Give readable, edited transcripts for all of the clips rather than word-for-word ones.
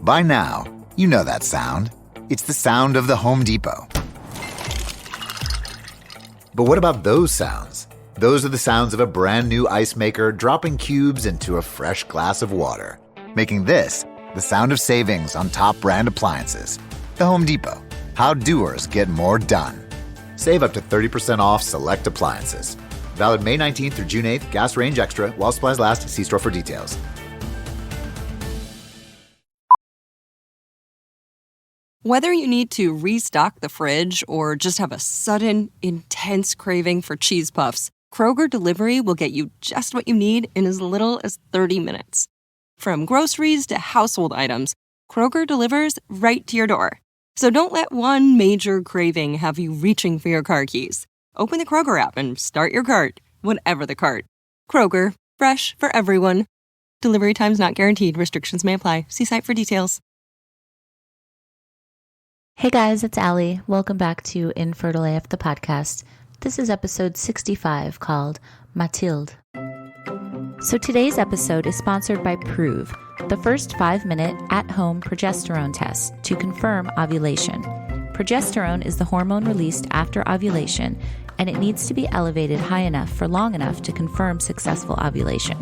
By now, you know that sound. It's the sound of the Home Depot. But what about those sounds? Those are the sounds of a brand new ice maker dropping cubes into a fresh glass of water, making this the sound of savings on top brand appliances. The Home Depot. How doers get more done. Save up to 30% off select appliances. Valid May 19th through June 8th. Gas range extra. While supplies last. See store for details. Whether you need to restock the fridge or just have a sudden, intense craving for cheese puffs, Kroger Delivery will get you just what you need in as little as 30 minutes. From groceries to household items, Kroger delivers right to your door. So don't let one major craving have you reaching for your car keys. Open the Kroger app and start your cart, whatever the cart. Kroger, fresh for everyone. Delivery times not guaranteed. Restrictions may apply. See site for details. Hey guys, it's Allie. Welcome back to Infertile AF, the podcast. This is episode 65 called Mathilde. So today's episode is sponsored by Prove, the first 5-minute at-home progesterone test to confirm ovulation. Progesterone is the hormone released after ovulation, and it needs to be elevated high enough for long enough to confirm successful ovulation.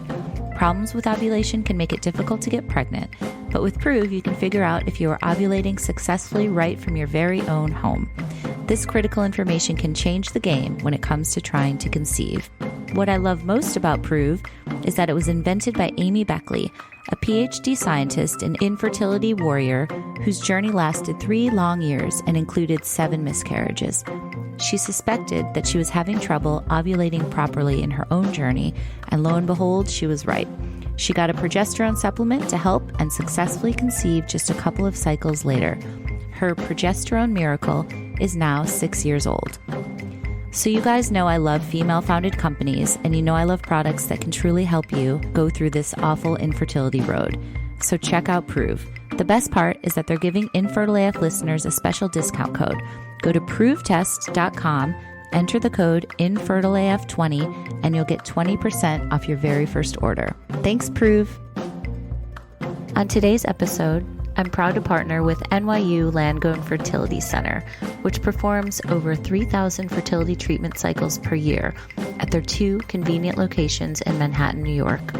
Problems with ovulation can make it difficult to get pregnant, but with Prove, you can figure out if you are ovulating successfully right from your very own home. This critical information can change the game when it comes to trying to conceive. What I love most about Prove is that it was invented by Amy Beckley, a PhD scientist and infertility warrior whose journey lasted 3 long years and included 7 miscarriages. She suspected that she was having trouble ovulating properly in her own journey, and lo and behold, she was right. She got a progesterone supplement to help and successfully conceived just a couple of cycles later. Her progesterone miracle is now 6 years old. So you guys know I love female-founded companies, and you know I love products that can truly help you go through this awful infertility road. So check out Prove. The best part is that they're giving Infertile AF listeners a special discount code. Go to provetest.com, enter the code INFERTILEAF20, and you'll get 20% off your very first order. Thanks, Prove. On today's episode, I'm proud to partner with NYU Langone Fertility Center, which performs over 3,000 fertility treatment cycles per year at their 2 convenient locations in Manhattan, New York.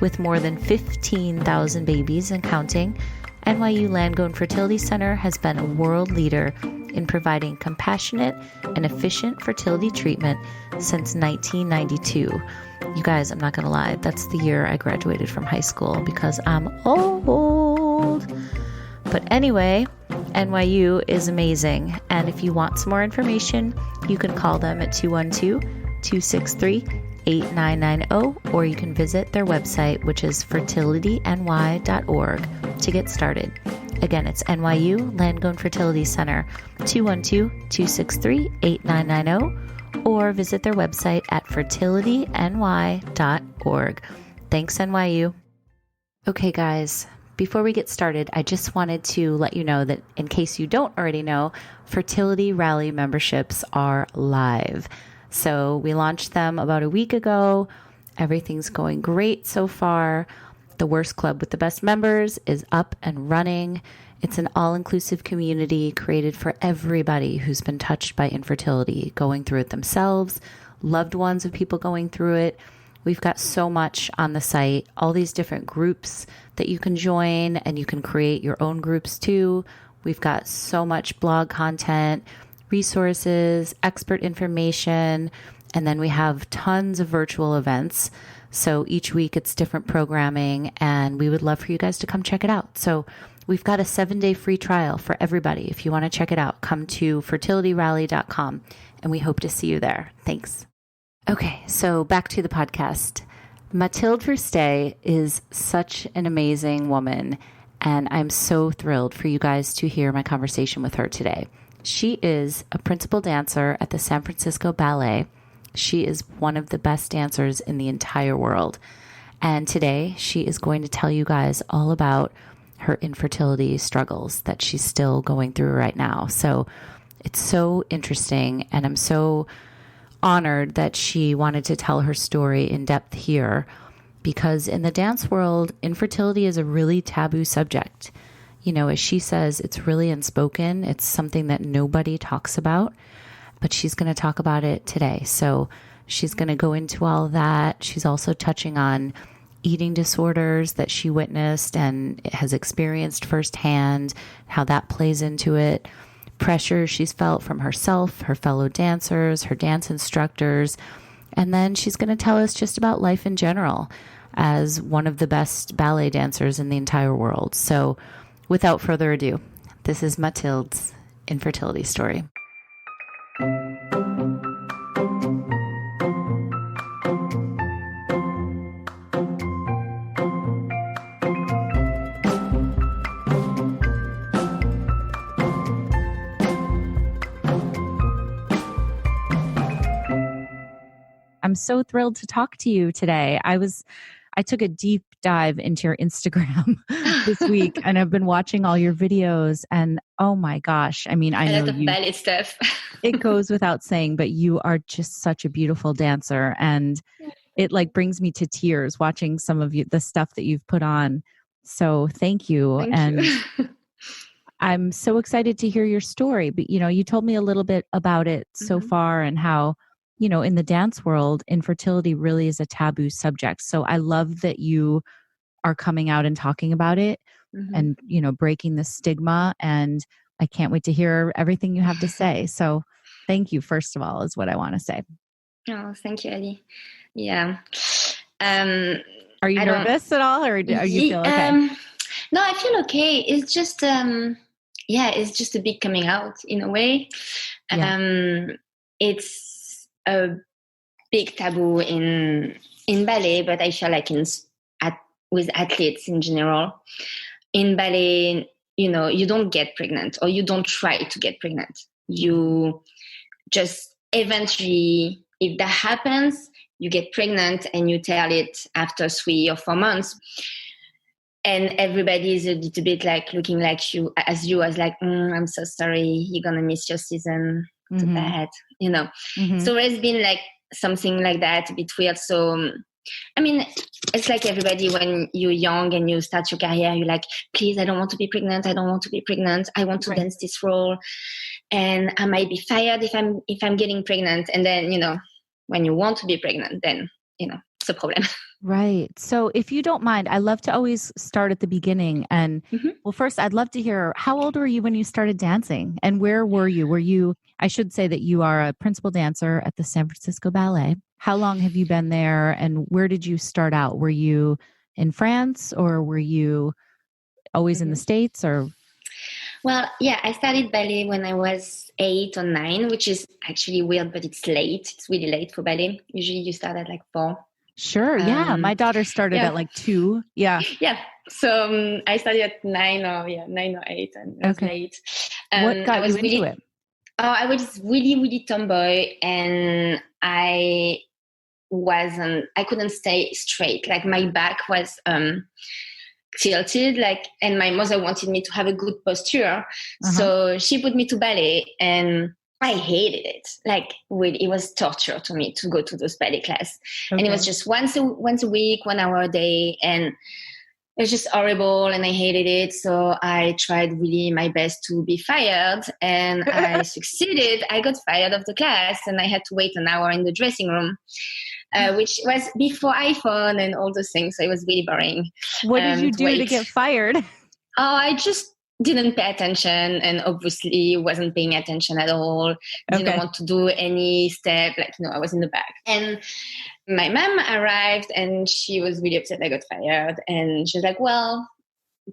With more than 15,000 babies and counting, NYU Langone Fertility Center has been a world leader in providing compassionate and efficient fertility treatment since 1992. You guys, I'm not going to lie, that's the year I graduated from high school because I'm old. But anyway, NYU is amazing. And if you want some more information, you can call them at 212-263-8990, or you can visit their website, which is fertilityny.org, to get started. Again, it's NYU Langone Fertility Center, 212-263-8990, or visit their website at fertilityny.org. Thanks, NYU. Okay, guys, before we get started, I just wanted to let you know that in case you don't already know, Fertility Rally memberships are live. So we launched them about a week ago. Everything's going great so far. The Worst Club with the Best Members is up and running. It's an all-inclusive community created for everybody who's been touched by infertility, going through it themselves, loved ones of people going through it. We've got so much on the site, all these different groups that you can join, and you can create your own groups too. We've got so much blog content, resources, expert information, and then we have tons of virtual events. So each week it's different programming, and we would love for you guys to come check it out. So we've got a 7-day free trial for everybody. If you want to check it out, come to fertilityrally.com, and we hope to see you there. Thanks. Okay, so back to the podcast. Mathilde Froustey is such an amazing woman, and I'm so thrilled for you guys to hear my conversation with her today. She is a principal dancer at the San Francisco Ballet. She is one of the best dancers in the entire world. And today she is going to tell you guys all about her infertility struggles that she's still going through right now. So it's so interesting, and I'm so honored that she wanted to tell her story in depth here, because in the dance world, infertility is a really taboo subject. you know, as she says, it's really unspoken. It's something that nobody talks about, but she's going to talk about it today. So she's going to go into all of that. She's also touching on eating disorders that she witnessed and has experienced firsthand, how that plays into it, pressure she's felt from herself, her fellow dancers, her dance instructors. And then she's going to tell us just about life in general as one of the best ballet dancers in the entire world. So without further ado, this is Mathilde's infertility story. I'm so thrilled to talk to you today. I took a deep dive into your Instagram this week, and I've been watching all your videos, and oh my gosh, I mean, I know a lot of ballet stuff. It goes without saying, but you are just such a beautiful dancer, and it like brings me to tears watching some of the stuff that you've put on. So thank you. Thank you. I'm so excited to hear your story, but you know, you told me a little bit about it so far and how, you know, in the dance world, infertility really is a taboo subject. So I love that you are coming out and talking about it and, you know, breaking the stigma. And I can't wait to hear everything you have to say. So thank you, first of all, is what I want to say. Oh, thank you, Ali. Yeah. Are you nervous at all, or do you feel okay? No, I feel okay. It's just, it's just a big coming out in a way. Yeah. It's a big taboo in ballet, but I feel like with athletes in general. In ballet, you know, you don't get pregnant, or you don't try to get pregnant. You just eventually, if that happens, you get pregnant and you tell it after 3 or 4 months. And everybody is a little bit like looking like you as like, I'm so sorry, you're going to miss your season. Too bad, you know. So it's been like something like that, a bit weird. So, I mean, it's like everybody when you're young and you start your career, you're like, please, I don't want to be pregnant. I don't want to be pregnant. I want to dance this role. And I might be fired if I'm getting pregnant. And then, you know, when you want to be pregnant, then, you know, it's a problem. Right. So if you don't mind, I love to always start at the beginning. And well, first, I'd love to hear, how old were you when you started dancing? And where were you? I should say that you are a principal dancer at the San Francisco Ballet. How long have you been there? And where did you start out? Were you in France, or were you always in the States, or? Well, yeah, I started ballet when I was 8 or 9, which is actually weird, but it's late. It's really late for ballet. Usually you start at like 4. Sure. Yeah. My daughter started at like 2. Yeah. Yeah. So I started at 9 or 8, and it was late. What got you into it? I was really, really tomboy, and I couldn't stay straight. Like my back was tilted, like, and my mother wanted me to have a good posture. So she put me to ballet, and I hated it. Like, it was torture to me to go to those ballet class. And it was just once a week, 1 hour a day. And it was just horrible, and I hated it. So I tried really my best to be fired, and I succeeded. I got fired of the class, and I had to wait an hour in the dressing room, which was before iPhone and all those things. So it was really boring. What did you do to get fired? Oh, I just didn't pay attention, and obviously wasn't paying attention at all. Didn't want to do any step. Like, you know, I was in the back. And my mom arrived, and she was really upset I got fired. And she was like, well,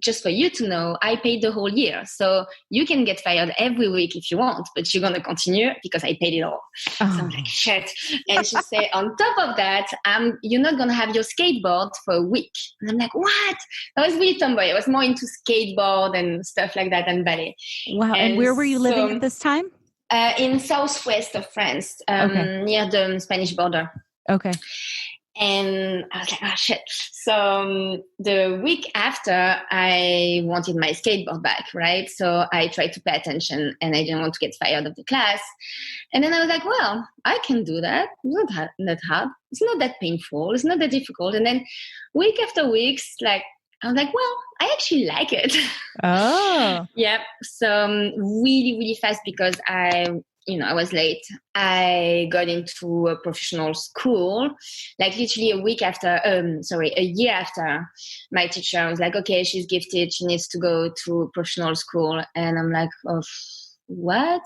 just for you to know, I paid the whole year. So you can get fired every week if you want, but you're going to continue because I paid it all. So I'm like, shit. And she said, on top of that, you're not going to have your skateboard for a week. And I'm like, what? I was really tomboy. I was more into skateboard and stuff like that than ballet. Wow. And where were you living at this time? In southwest of France, near the Spanish border. Okay. And I was like, oh, shit. So the week after, I wanted my skateboard back, right? So I tried to pay attention, and I didn't want to get fired of the class. And then I was like, well, I can do that. It's not that hard. It's not that painful. It's not that difficult. And then week after week, like I was like, well, I actually like it. Oh. Yeah. So really, really fast because I was late. I got into a professional school, like literally a year after my teacher was like, okay, she's gifted. She needs to go to professional school. And I'm like, oh, what?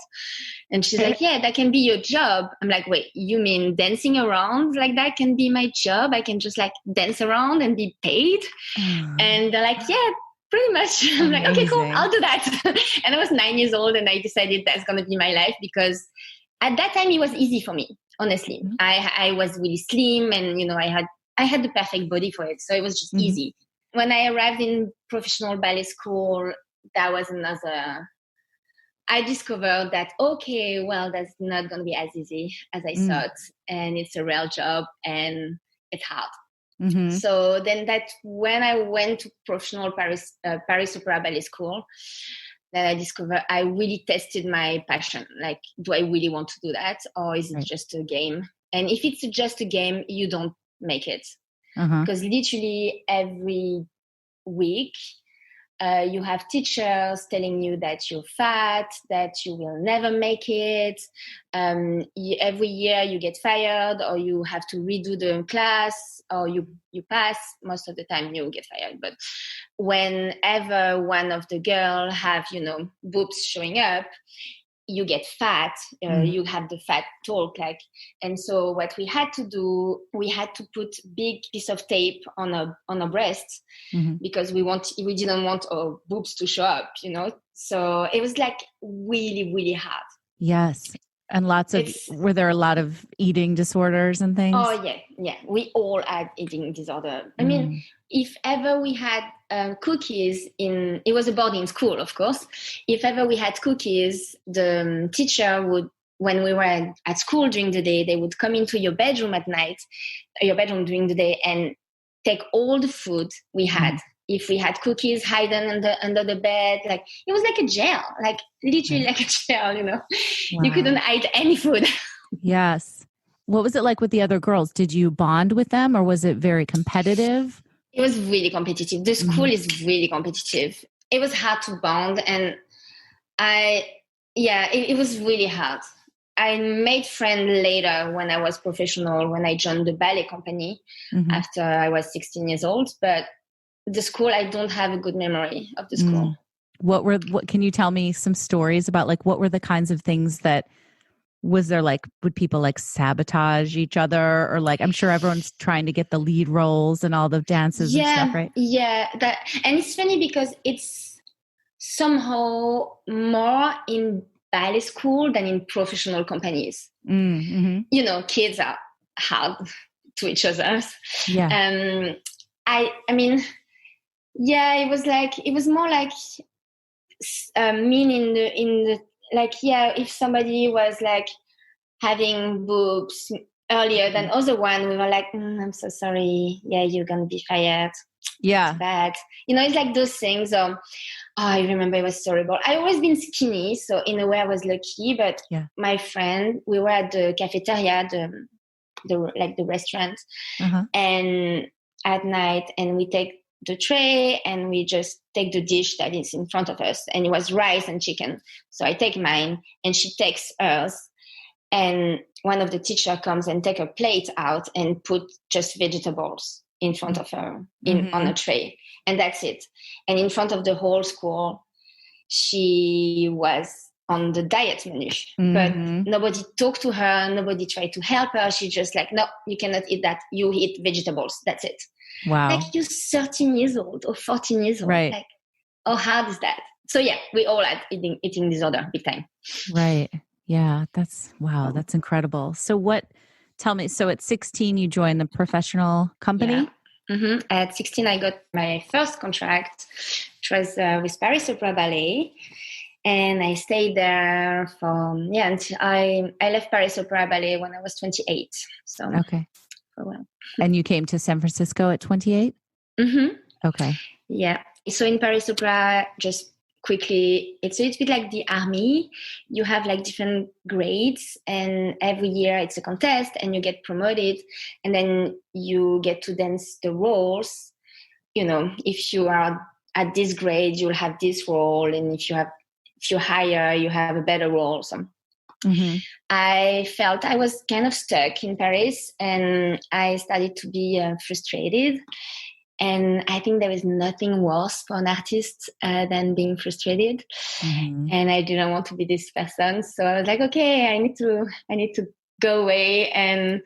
And she's like, yeah, that can be your job. I'm like, wait, you mean dancing around like that can be my job? I can just like dance around and be paid? And they're like, yeah, pretty much. I'm like, okay, cool, I'll do that. And I was 9 years old and I decided that's going to be my life because at that time it was easy for me, honestly. Mm-hmm. I was really slim and, I had the perfect body for it. So it was just easy. When I arrived in professional ballet school, that was I discovered that, okay, well, that's not going to be as easy as I thought. And it's a real job and it's hard. Mm-hmm. So then that's when I went to professional Paris Opera Ballet School, that I discovered I really tested my passion. Like, do I really want to do that? Or is it just a game? And if it's just a game, you don't make it. Because literally every week, you have teachers telling you that you're fat, that you will never make it. Every year you get fired or you have to redo the class or you pass. Most of the time you get fired. But whenever one of the girls have, boobs showing up, you get fat, you have the fat talk, and so what we had to do, we had to put big piece of tape on a breast because we didn't want our boobs to show up, so it was like really, really hard. Yes. And were there a lot of eating disorders and things? Oh yeah. We all had eating disorder. I mean, if ever we had cookies it was a boarding school, of course. If ever we had cookies, the teacher would, when we were at school during the day, they would come into your bedroom during the day and take all the food we had. If we had cookies, hide them under the bed. Like, it was like a jail, like literally like a jail, Wow. You couldn't hide any food. Yes. What was it like with the other girls? Did you bond with them or was it very competitive? It was really competitive. The school is really competitive. It was hard to bond. And it was really hard. I made friends later when I was professional, when I joined the ballet company after I was 16 years old. But the school, I don't have a good memory of the school. What can you tell me some stories about, like, what were the kinds of things that was there, like, would people like sabotage each other, or like, I'm sure everyone's trying to get the lead roles and all the dances and stuff, right? Yeah. And it's funny because it's somehow more in ballet school than in professional companies. Kids are hard to each other. Yeah. I mean, yeah, it was more like mean in the like, yeah, if somebody was like having boobs earlier than other one, we were like, I'm so sorry. Yeah, you're going to be fired. Yeah. It's bad. It's like those things. I remember it was horrible. I always been skinny, so in a way I was lucky, but my friend, we were at the cafeteria, the restaurant, and at night, and we take the tray and we just take the dish that is in front of us, and it was rice and chicken. So I take mine and she takes hers, and one of the teacher comes and take a plate out and put just vegetables in front of her on a tray, and that's it. And in front of the whole school, she was on the diet menu, but nobody talked to her, nobody tried to help her. She just like, no, you cannot eat that, you eat vegetables, that's it. Wow. Like, you're 13 years old or 14 years old. Right. Like, how hard is that? So yeah, we all had eating disorder big time. Right. Yeah. That's incredible. So tell me, so at 16, you joined the professional company? Yeah. At 16, I got my first contract, which was with Paris Opera Ballet. And I stayed there until I left Paris Opera Ballet when I was 28. So okay. For a while. And you came to San Francisco at 28? Okay. Yeah. So in Paris Opera, just quickly, it's a little bit like the army. You have like different grades, and every year it's a contest and you get promoted, and then you get to dance the roles if you are at this grade, you'll have this role. And if you're higher, you have a better role. So I felt I was kind of stuck in Paris, and I started to be frustrated. And I think there is nothing worse for an artist than being frustrated. And I didn't want to be this person. So I was like, okay, I need to go away. And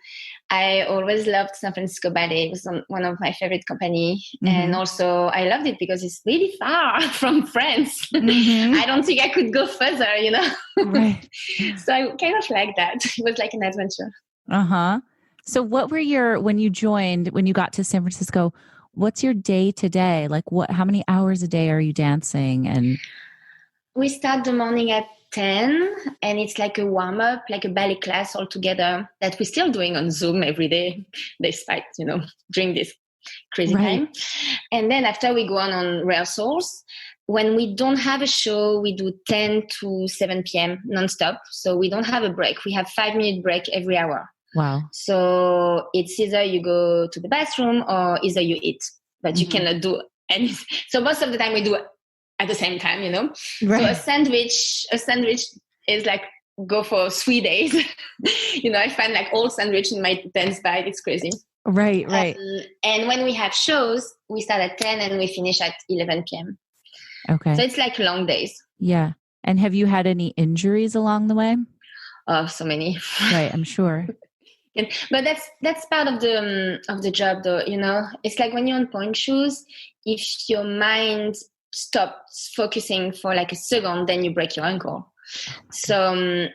I always loved San Francisco Ballet. It was one of my favorite company. And also I loved it because it's really far from France. I don't think I could go further, Right. So I kind of like that. It was like an adventure. So what were when you got to San Francisco, what's your day to day? Like how many hours a day are you dancing? And we start the morning at 10, and it's like a warm-up, like a ballet class all together that we're still doing on Zoom every day, despite, during this crazy time. And then after we go on rehearsals. When we don't have a show, we do 10 to 7 p.m. nonstop. So we don't have a break. We have 5-minute break every hour. Wow. So it's either you go to the bathroom or either you eat, but you cannot do anything. So most of the time we do at the same time, Right. So a sandwich is like go for 3 days. I find like old sandwich in my dance bag. It's crazy. Right. And when we have shows, we start at 10 and we finish at 11 p.m. Okay. So it's like long days. Yeah. And have you had any injuries along the way? Oh, so many. Right. I'm sure. But that's part of the job, though. It's like when you're on point shoes, if your mind stops focusing for like a second, then you break your ankle. So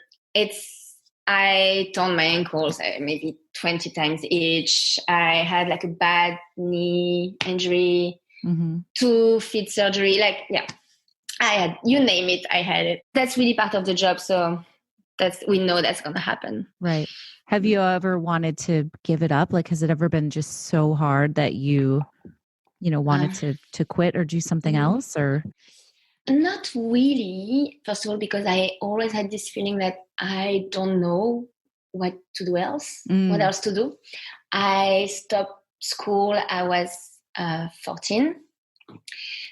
I torn my ankles maybe 20 times each. I had like a bad knee injury, 2 feet surgery. I had, you name it, I had it. That's really part of the job. So we know that's going to happen. Right. Have you ever wanted to give it up? Like, has it ever been just so hard that you wanted to quit or do something else, or? Not really. First of all, because I always had this feeling that I don't know what to do what else to do. I stopped school. I was 14.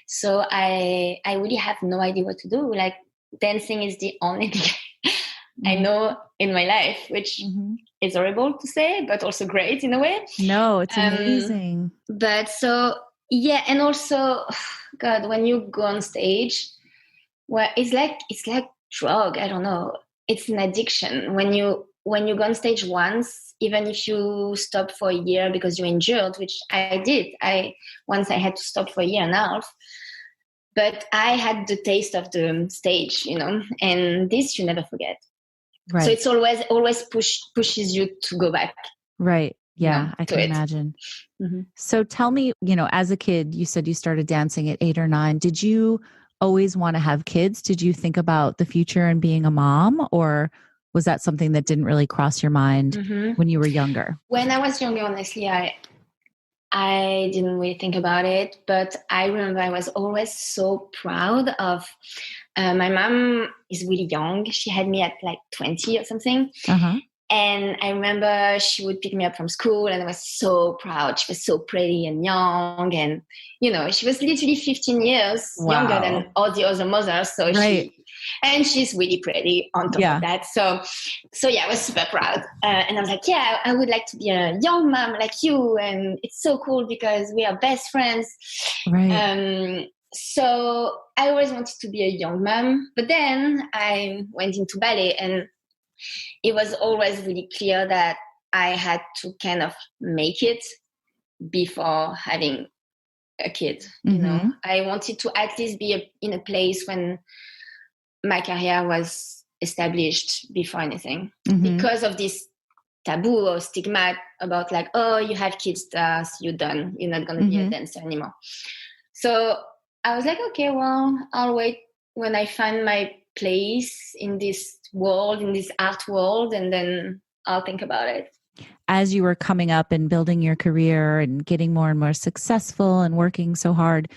So I really have no idea what to do. Like, dancing is the only thing I know in my life, which is horrible to say, but also great in a way. No, it's amazing. But so, yeah. And also, God, when you go on stage, well, it's like drug. I don't know. It's an addiction. When you go on stage once, even if you stop for a year because you're injured, which I did. Once I had to stop for a year and a half. But I had the taste of the stage, and this you never forget. Right. So it's always pushes you to go back. Right. Yeah, I can imagine. So tell me, as a kid, you said you started dancing at 8 or 9. Did you always want to have kids? Did you think about the future and being a mom, or was that something that didn't really cross your mind when you were younger? When I was younger, honestly, I didn't really think about it, but I remember I was always so proud of my mom is really young. She had me at like 20 or something. And I remember she would pick me up from school and I was so proud. She was so pretty and young. And, she was literally 15 years younger than all the other mothers. So she's really pretty on top of that. So yeah, I was super proud. And I was like, yeah, I would like to be a young mom like you. And it's so cool because we are best friends. Right. So I always wanted to be a young mom. But then I went into ballet, and it was always really clear that I had to kind of make it before having a kid. I wanted to at least be in a place when my career was established before anything, because of this taboo or stigma about like, oh, you have kids, you're done. You're not going to be a dancer anymore. So I was like, okay, well, I'll wait when I find my place in this world, in this art world, and then I'll think about it. As you were coming up and building your career and getting more and more successful and working so hard,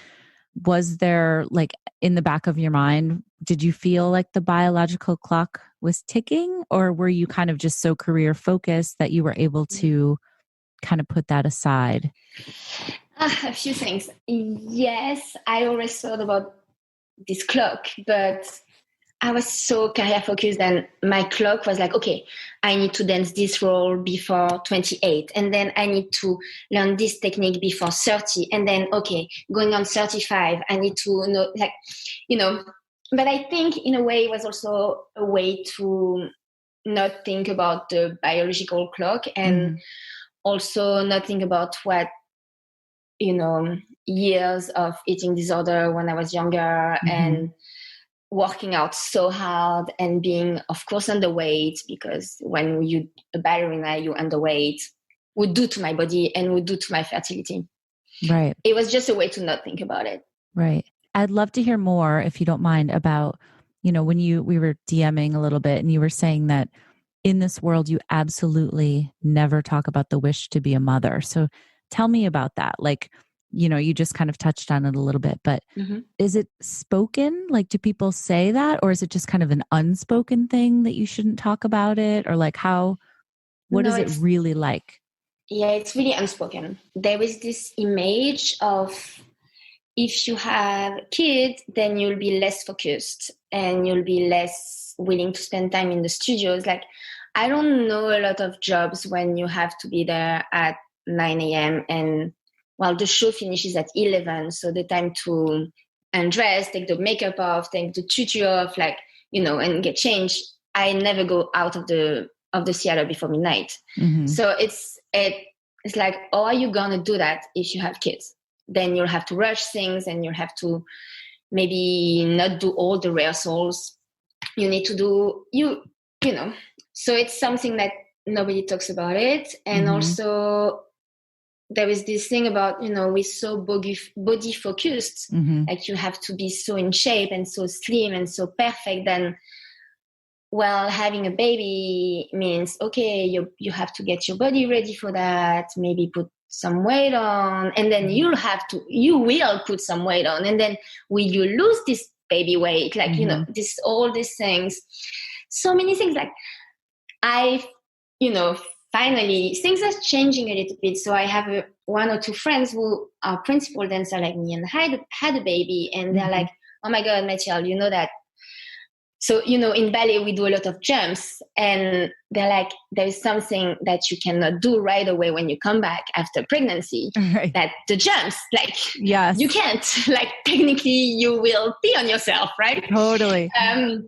was there, like, in the back of your mind, did you feel like the biological clock was ticking, or were you kind of just so career focused that you were able to kind of put that aside? A few things. Yes, I always thought about this clock, but I was so career focused, and my clock was like, okay, I need to dance this role before 28, and then I need to learn this technique before 30, and then, okay, going on 35, I need to know, like, you know, but I think in a way it was also a way to not think about the biological clock, and also not think about what, years of eating disorder when I was younger, and working out so hard and being, of course, underweight, because when you a ballerina, you're underweight, would do to my body and would do to my fertility. Right. It was just a way to not think about it. Right. I'd love to hear more, if you don't mind, about, when we were DMing a little bit and you were saying that in this world, you absolutely never talk about the wish to be a mother. So tell me about that. Like, you just kind of touched on it a little bit, but is it spoken? Like, do people say that, or is it just kind of an unspoken thing that you shouldn't talk about it? Or like what is it really like? Yeah, it's really unspoken. There is this image of, if you have kids, then you'll be less focused and you'll be less willing to spend time in the studios. Like, I don't know a lot of jobs when you have to be there at 9 a.m. and the show finishes at 11. So the time to undress, take the makeup off, take the tutu off, and get changed. I never go out of the theater before midnight. So it's like, oh, are you going to do that if you have kids? Then you'll have to rush things, and you'll have to maybe not do all the rehearsals you need to do, so it's something that nobody talks about it. And also there is this thing about, we're so body focused, like you have to be so in shape and so slim and so perfect. Then, having a baby means, okay, you have to get your body ready for that, maybe put some weight on, and then you will put some weight on, and then will you lose this baby weight, like all these things, so many things. Like, finally things are changing a little bit. So I have one or two friends who are principal dancer like me and had a baby, and they're like, oh my god, Mathilde, you know that. So, in ballet, we do a lot of jumps, and they're like, there is something that you cannot do right away when you come back after pregnancy, that the jumps, like, yes, you can't, like, technically you will pee on yourself, right? Totally. And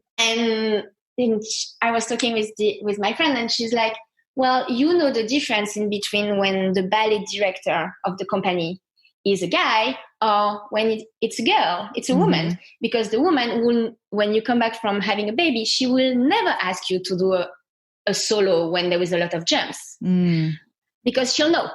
I was talking with my friend, and she's like, well, the difference in between when the ballet director of the company is a guy or when it's a girl, it's a woman, because the woman will, when you come back from having a baby, she will never ask you to do a solo when there is a lot of jumps, because she'll know.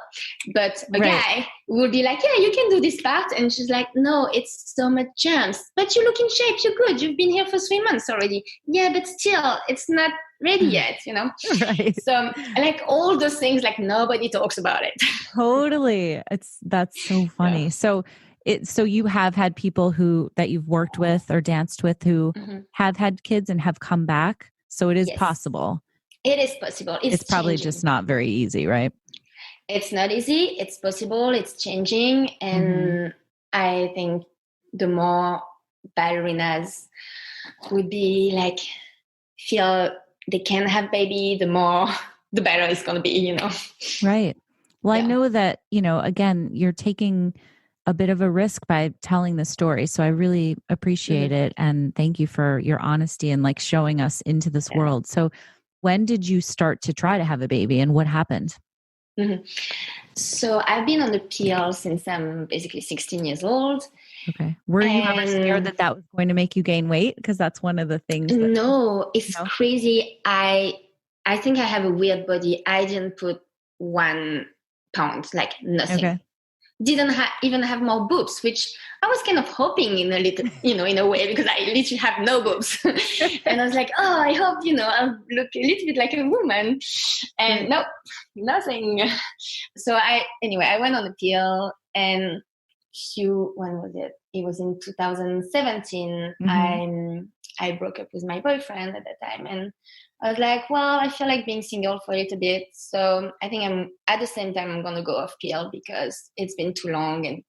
But a guy will be like, yeah, you can do this part. And she's like, no, it's so much jumps, but you look in shape, you're good, you've been here for 3 months already. Yeah, but still, it's not ready yet, Right. So, like, all those things, like, nobody talks about it. Totally. That's so funny. Yeah. So you have had people that you've worked with or danced with who have had kids and have come back. So it is possible. It is possible. It's probably just not very easy, right? It's not easy. It's possible. It's changing. And I think the more ballerinas would be like, feel they can have baby, the better it's going to be, Right. Well, I know that, again, you're taking a bit of a risk by telling the story. So I really appreciate it. And thank you for your honesty and like showing us into this world. So when did you start to try to have a baby and what happened? So I've been on the pill since I'm basically 16 years old. Okay. Were you ever scared that was going to make you gain weight? Because that's one of the things. No, it's crazy. I think I have a weird body. I didn't put 1 pound, like nothing. Okay. Didn't even have more boobs, which I was kind of hoping in a little, in a way, because I literally have no boobs. And I was like, oh, I hope, I'll look a little bit like a woman. And no, nothing. So I went on the pill, and when was it? It was in 2017. I broke up with my boyfriend at that time, and I was like, well, I feel like being single for a little bit. So I think at the same time, I'm going to go off pill because it's been too long. And,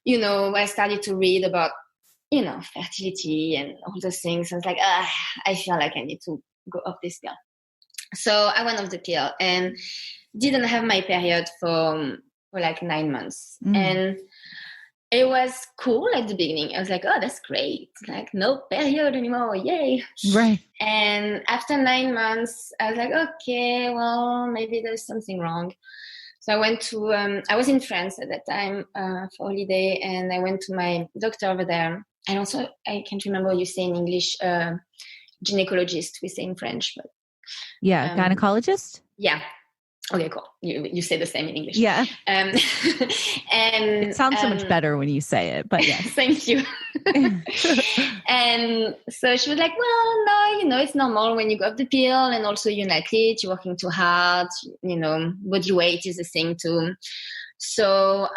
I started to read about, fertility and all those things. I was like, I feel like I need to go off this pill. So I went off the pill and didn't have my period for like 9 months. And it was cool at the beginning. I was like, oh, that's great. Like, no period anymore. Yay. Right. And after 9 months, I was like, okay, well, maybe there's something wrong. So I went to, I was in France at that time for holiday, and I went to my doctor over there. And also, I can't remember what you say in English, gynecologist, we say in French. But yeah, gynecologist? Yeah. Okay, cool. You say the same in English. Yeah. And it sounds so much better when you say it, but yeah. Thank you. And so she was like, well, no, it's normal when you go off the pill, and also you're an athlete, you're working too hard, body weight is a thing too. So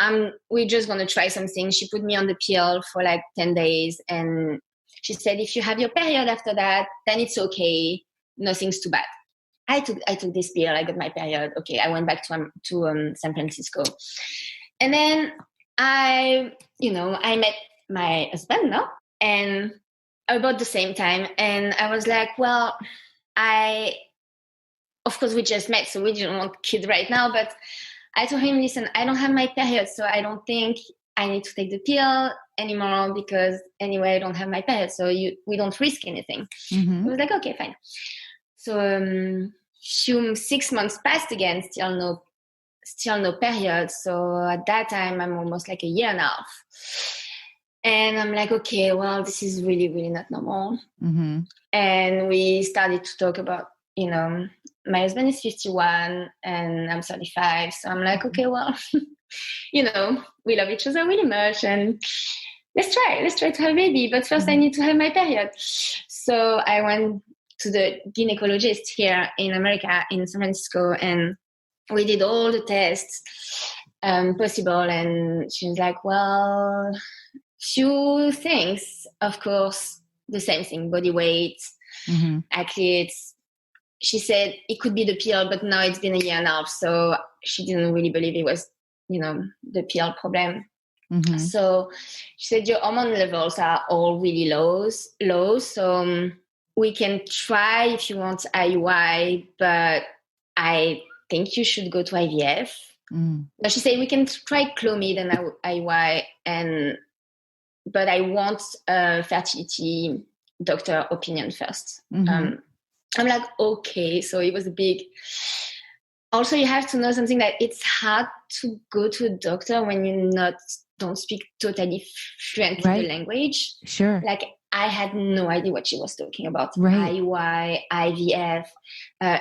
we're just going to try something. She put me on the pill for like 10 days. And she said, if you have your period after that, then it's okay. Nothing's too bad. I took this pill. I got my period. Okay, I went back to San Francisco, and then I met my husband now, and about the same time. And I was like, well, of course we just met, so we didn't want kids right now. But I told him, listen, I don't have my period, so I don't think I need to take the pill anymore because anyway I don't have my period, so we don't risk anything. He was like, okay, fine. So 6 months passed again, still no period. So at that time, I'm almost like a year and a half. And I'm like, okay, well, this is really, really not normal. And we started to talk about, my husband is 51 and I'm 35. So I'm like, okay, well, we love each other really much. And let's try to have a baby. But first I need to have my period. So I went to the gynecologist here in America, in San Francisco, and we did all the tests possible. And she was like, well, few things, of course, the same thing, body weight, athletes. She said it could be the pill, but now it's been a year and a half, so she didn't really believe it was, the pill problem. So she said your hormone levels are all really low. So we can try if you want IUI, but I think you should go to IVF. But she said we can try Clomid and IUI, but I want a fertility doctor opinion first. I'm like, okay. So it was a big. Also, you have to know something that it's hard to go to a doctor when you don't speak totally fluently the language. Sure. Like, I had no idea what she was talking about. Right. IUI, IVF.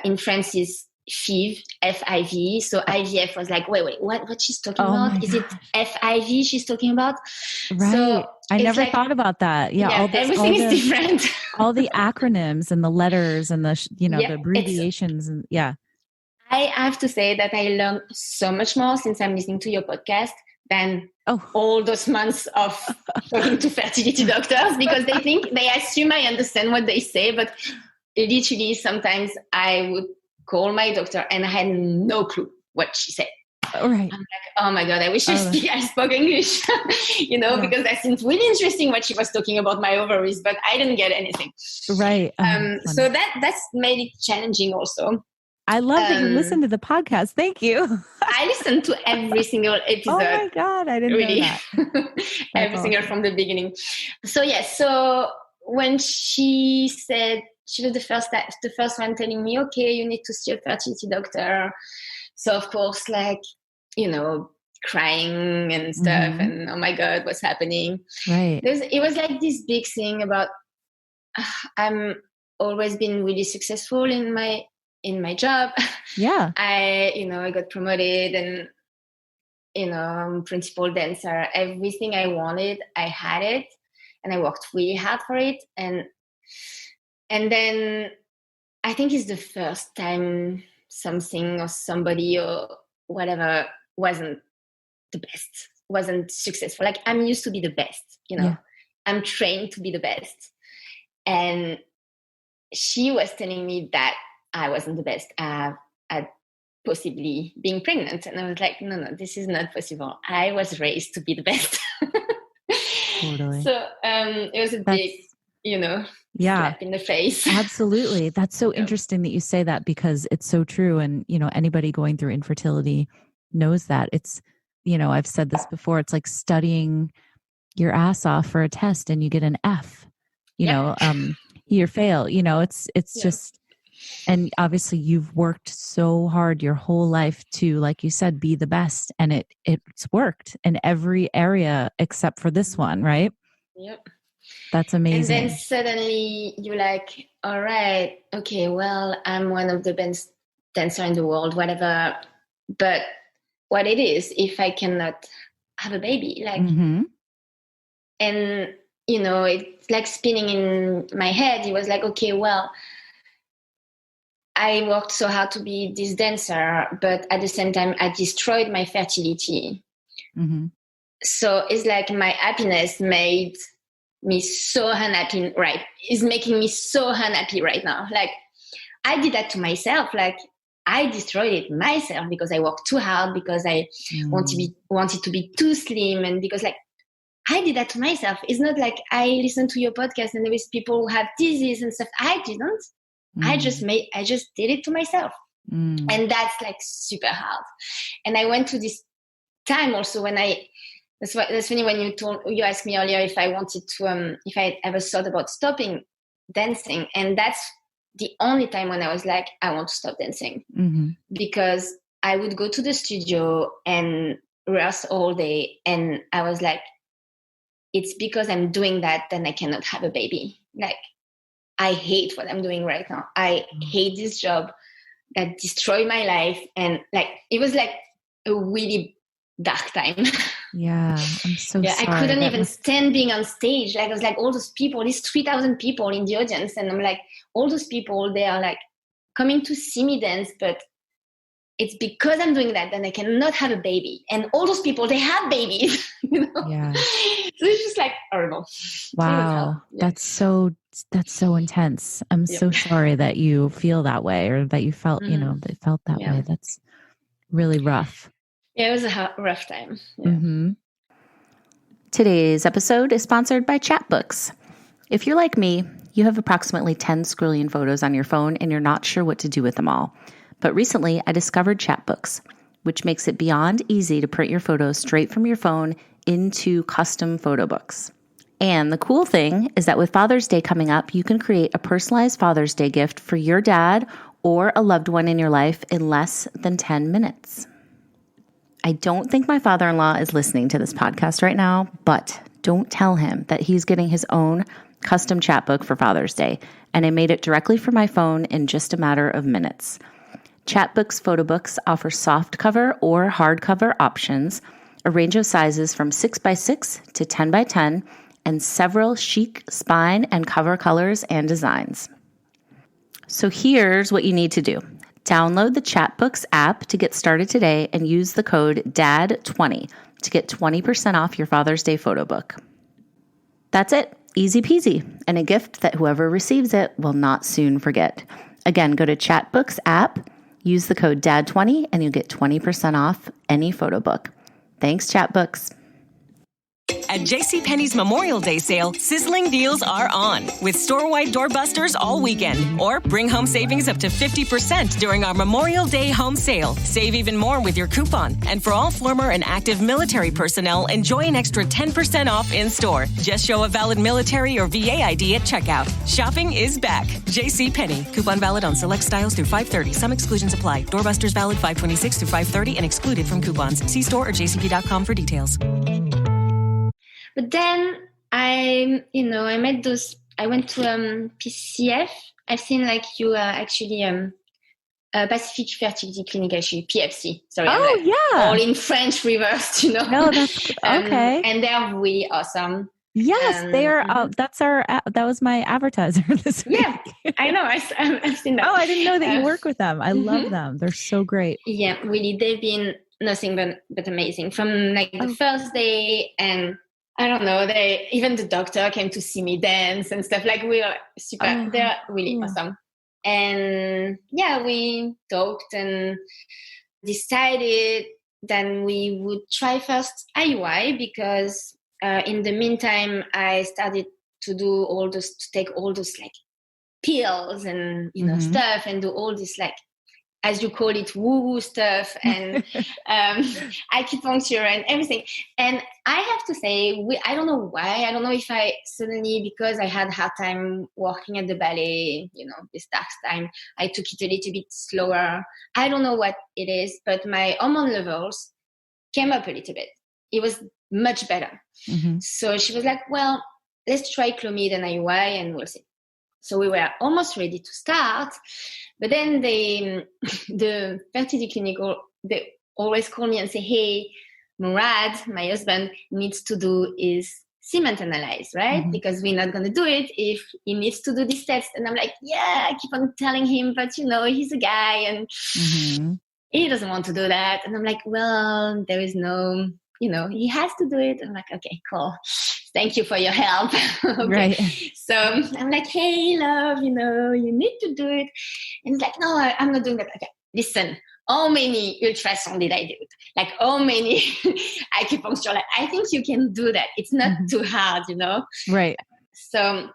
In France is FIV, FIV. So IVF was like, wait, what she's talking about? Is it FIV she's talking about? Right. So I never thought about that. Yeah. Everything is different. All the acronyms and the letters and the, the abbreviations and I have to say that I learned so much more since I'm listening to your podcast than all those months of talking to fertility doctors, because they assume I understand what they say, but literally sometimes I would call my doctor and I had no clue what she said. Right. I'm like, oh my God, I wish I spoke English, because that seems really interesting what she was talking about my ovaries, but I didn't get anything. Right. So that's made it challenging also. I love that you listen to the podcast. Thank you. I listened to every single episode. Oh my God, I didn't know that. Every single from the beginning. So so when she said, she was the first one telling me, okay, you need to see a fertility doctor. So of course, crying and stuff, and oh my God, what's happening? Right. It was like this big thing about I'm always been really successful in my job. Yeah. I got promoted and, I'm principal dancer. Everything I wanted, I had it, and I worked really hard for it. And then I think it's the first time something or somebody or whatever wasn't the best, wasn't successful. Like, I'm used to be the best, I'm trained to be the best. And she was telling me that I wasn't the best at possibly being pregnant. And I was like, no, this is not possible. I was raised to be the best. Totally. So it was a big, slap in the face. Absolutely. That's so interesting that you say that, because it's so true. And, anybody going through infertility knows that. It's, I've said this before, it's like studying your ass off for a test and you get an F, you fail, it's just, and obviously you've worked so hard your whole life to, like you said, be the best. And it's worked in every area except for this one, right? Yep. That's amazing. And then suddenly you're like, all right, okay, well, I'm one of the best dancer in the world, whatever. But what it is, if I cannot have a baby, like, and, it's like spinning in my head. It was like, okay, well, I worked so hard to be this dancer, but at the same time, I destroyed my fertility. So it's like my happiness made me so unhappy, right? Is making me so unhappy right now. Like, I did that to myself. Like, I destroyed it myself because I worked too hard, because I wanted to be too slim, and because, like, I did that to myself. It's not like I listened to your podcast and there was people who have disease and stuff. I didn't. I just did it to myself. And that's like super hard. And I went to this time also when that's funny when you asked me earlier if I wanted to, if I ever thought about stopping dancing. And that's the only time when I was like, I want to stop dancing, because I would go to the studio and rehearse all day. And I was like, it's because I'm doing that, then I cannot have a baby. Like, I hate what I'm doing right now. I hate this job that destroyed my life. And like, it was like a really dark time. Yeah. I'm so sorry. I couldn't even stand being on stage. Like, I was like, all those people, these 3,000 people in the audience. And I'm like, all those people, they are like coming to see me dance, but it's because I'm doing that, then I cannot have a baby. And all those people, they have babies, Yeah. So it's just like horrible. Wow. That's so intense. I'm so sorry that you feel that way, or that you felt, that felt that way. That's really rough. Yeah, it was a rough time. Yeah. Today's episode is sponsored by Chatbooks. If you're like me, you have approximately 10 scrolling photos on your phone and you're not sure what to do with them all. But recently, I discovered Chatbooks, which makes it beyond easy to print your photos straight from your phone into custom photo books. And the cool thing is that with Father's Day coming up, you can create a personalized Father's Day gift for your dad or a loved one in your life in less than 10 minutes. I don't think my father-in-law is listening to this podcast right now, but don't tell him that he's getting his own custom chatbook for Father's Day, and I made it directly for my phone in just a matter of minutes. Chatbooks photo books offer soft cover or hardcover options, a range of sizes from 6x6 to 10x10, and several chic spine and cover colors and designs. So here's what you need to do. Download the Chatbooks app to get started today and use the code DAD20 to get 20% off your Father's Day photo book. That's it. Easy peasy. And a gift that whoever receives it will not soon forget. Again, go to Chatbooks app, use the code DAD20, and you'll get 20% off any photo book. Thanks, Chatbooks. At JCPenney's Memorial Day sale, sizzling deals are on, with store-wide doorbusters all weekend. Or bring home savings up to 50% during our Memorial Day home sale. Save even more with your coupon. And for all former and active military personnel, enjoy an extra 10% off in-store. Just show a valid military or VA ID at checkout. Shopping is back. JCPenney. Coupon valid on select styles through 5/30. Some exclusions apply. Doorbusters valid 5/26 through 5/30 and excluded from coupons. See store or jcp.com for details. But then I went to PCF. I've seen like you actually Pacific Fertility Clinic, actually PFC. Sorry, all in French reversed, No, that's okay. And they're really awesome. Yes, they are. That was my advertiser this week. Yeah, I know. I've seen that. Oh, I didn't know that you work with them. I love them. They're so great. Yeah, really. They've been nothing but amazing from like the first day. And I don't know, even the doctor came to see me dance and stuff. Like we are super, they're really awesome. And yeah, we talked and decided then we would try first IUI because in the meantime, I started to take all those like pills and, stuff and do all this, like, as you call it, woo-woo stuff and acupuncture and everything. And I have to say, I don't know why. I don't know if I suddenly, because I had a hard time working at the ballet, this dark time, I took it a little bit slower. I don't know what it is, but my hormone levels came up a little bit. It was much better. Mm-hmm. So she was like, well, let's try Clomid and IUI and we'll see. So we were almost ready to start. But then the fertility clinic, they always call me and say, hey, Murad, my husband, needs to do his semen analyze, right? Mm-hmm. Because we're not going to do it if he needs to do this test. And I'm like, yeah, I keep on telling him, but he's a guy and he doesn't want to do that. And I'm like, well, there is no, he has to do it. I'm like, okay, cool. Thank you for your help. Okay. Right. So I'm like, hey, love, you need to do it. And he's like, no, I'm not doing that. Okay, listen, how many ultrasound did I do? Like, how many acupuncture? Like, I think you can do that. It's not too hard, Right. So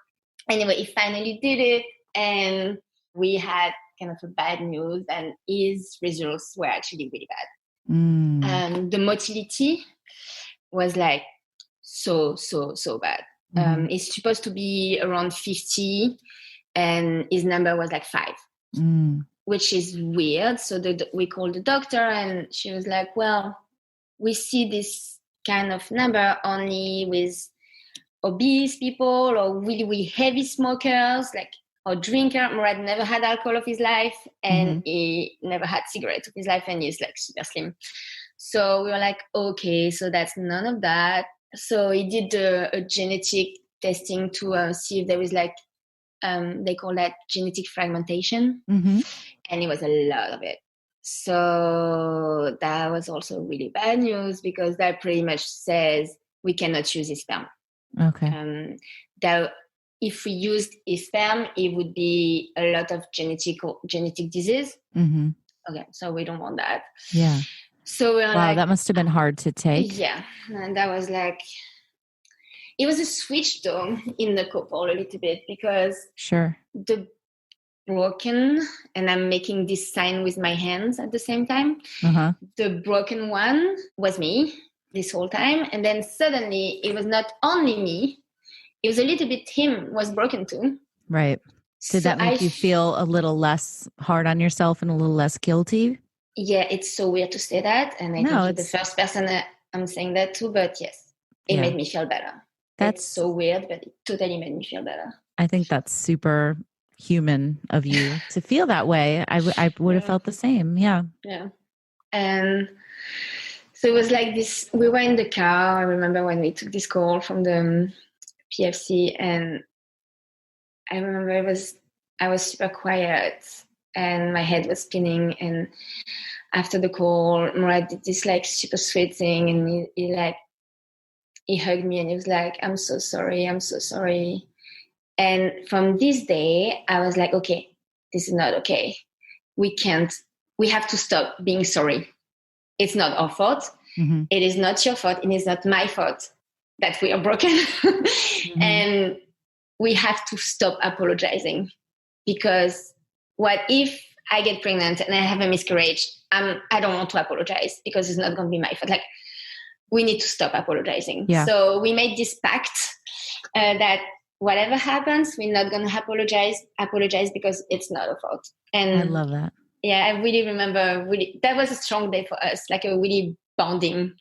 anyway, he finally did it. And we had kind of a bad news. And his results were actually really bad. The motility was like, so bad. It's supposed to be around 50 and his number was like 5, which is weird. So we called the doctor and she was like, well, we see this kind of number only with obese people or really, really heavy smokers, like, or drinker. Murad never had alcohol of his life and he never had cigarettes of his life and he's like super slim. So we were like, okay, so that's none of that. So he did a genetic testing to see if there was like, they call that genetic fragmentation. And it was a lot of it. So that was also really bad news because that pretty much says we cannot use his sperm. Okay. That if we used his sperm, it would be a lot of genetic disease. Okay, so we don't want that. Yeah. So we're wow, that must have been hard to take. Yeah, and that was like, it was a switch though in the couple a little bit because the broken, and I'm making this sign with my hands at the same time. The broken one was me this whole time, and then suddenly it was not only me; it was a little bit him was broken too. Right. Did that make you feel a little less hard on yourself and a little less guilty? Yeah, it's so weird to say that. And I think you're the first person I'm saying that to, but yes, it made me feel better. That's so weird, but it totally made me feel better. I think that's super human of you to feel that way. I would have felt the same. Yeah. Yeah. And so it was like this, we were in the car. I remember when we took this call from the PFC and I remember I was super quiet and my head was spinning and after the call, Murad did this like super sweet thing and he hugged me and he was like, I'm so sorry. And from this day, I was like, okay, this is not okay. We have to stop being sorry. It's not our fault. It is not your fault. It is not my fault that we are broken. And we have to stop apologizing because what if I get pregnant and I have a miscarriage? I don't want to apologize because it's not going to be my fault. Like, we need to stop apologizing. Yeah. So we made this pact that whatever happens, we're not going to apologize because it's not our fault. And I love that. Yeah, I really remember that was a strong day for us, like a really bonding,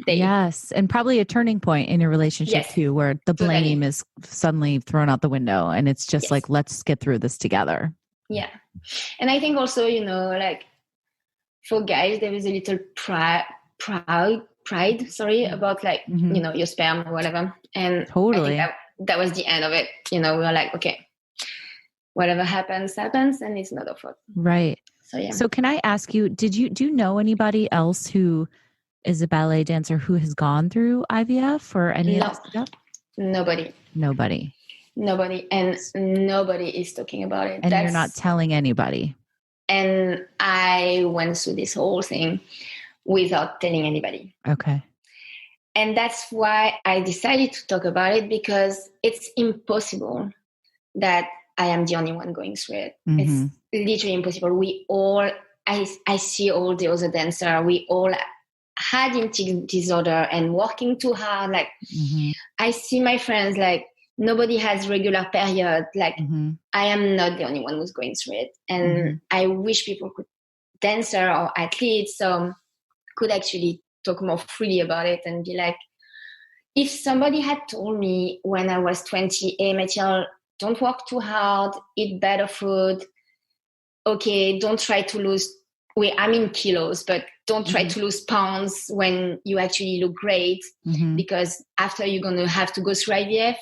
day. Yes. And probably a turning point in your relationship too, where the blame is suddenly thrown out the window and it's just like, let's get through this together. Yeah. And I think also, like for guys, there is a little pride, about like, your sperm or whatever. And totally. I think that was the end of it. We were like, okay, whatever happens, and it's not our fault. Right. So yeah. So can I ask you, do you know anybody else who is a ballet dancer who has gone through IVF or any of this stuff? Nobody. And nobody is talking about it. And you're not telling anybody. And I went through this whole thing without telling anybody. Okay. And that's why I decided to talk about it, because it's impossible that I am the only one going through it. It's literally impossible. I see all the other dancers, we all had eating disorder and working too hard. Like I see my friends, like nobody has regular period. Like I am not the only one who's going through it. And I wish people could, dancer or athletes, could actually talk more freely about it and be like, if somebody had told me when I was 20, hey, Mathilde, don't work too hard, eat better food. Okay, don't try to lose weight. I mean kilos, but don't try to lose pounds when you actually look great, because after you're going to have to go through IVF,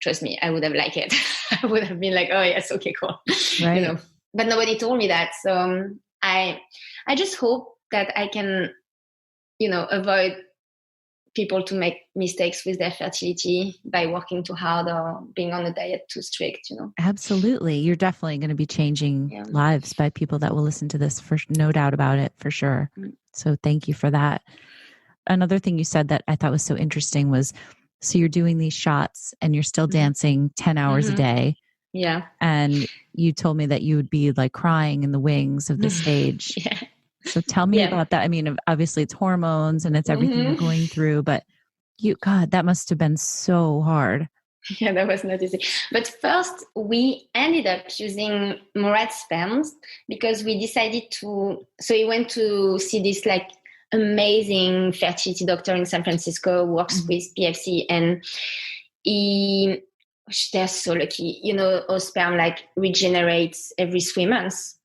trust me, I would have liked it. I would have been like, oh yes, okay, cool. Right. You know, but nobody told me that. So I just hope that I can, avoid people to make mistakes with their fertility by working too hard or being on a diet too strict, Absolutely. You're definitely going to be changing lives by people that will listen to this, for no doubt about it, for sure. So thank you for that. Another thing you said that I thought was so interesting was, so you're doing these shots and you're still dancing 10 hours a day. Yeah. And you told me that you would be like crying in the wings of the stage. Yeah. So tell me about that. I mean, obviously it's hormones and it's everything you're going through, but God, that must have been so hard. Yeah, that was not easy. But first, we ended up using Morat's sperms because we decided to. So we went to see this like amazing fertility doctor in San Francisco who works with PFC, and they're so lucky. Our sperm like regenerates every 3 months.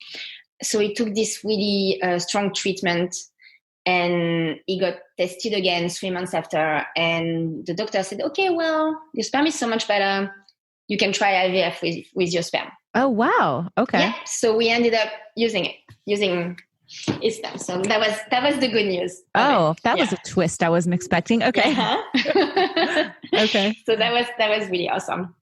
So he took this really strong treatment, and he got tested again 3 months after. And the doctor said, okay, well, your sperm is so much better. You can try IVF with your sperm. Oh, wow. Okay. Yeah. So we ended up using his sperm. So that was the good news. Oh, that was a twist I wasn't expecting. Okay. Okay. So that was really awesome.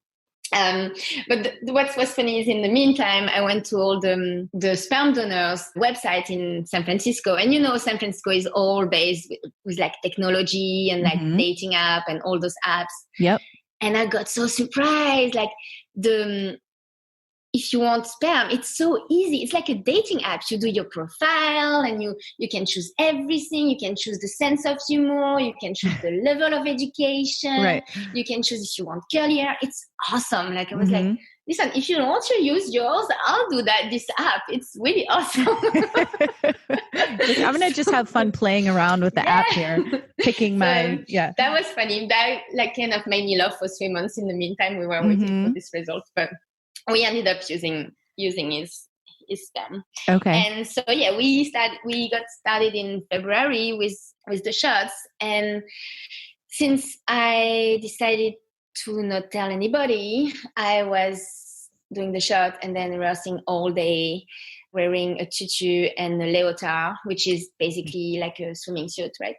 But what was funny is in the meantime, I went to all the sperm donors website in San Francisco. And San Francisco is all based with like technology and like dating app and all those apps. Yep. And I got so surprised. Like if you want sperm, it's so easy. It's like a dating app. You do your profile and you can choose everything. You can choose the sense of humor. You can choose the level of education. Right. You can choose if you want curly hair. It's awesome. Like I was like, listen, if you want to use yours, I'll do that. This app, it's really awesome. I'm going to just have fun playing around with the app here, picking my, That was funny. That like kind of made me laugh for 3 months. In the meantime, we were waiting for this result, but we ended up using his sperm. Okay. And so we got started in February with the shots. And since I decided to not tell anybody, I was doing the shot and then rehearsing all day, wearing a tutu and a leotard, which is basically like a swimming suit, right?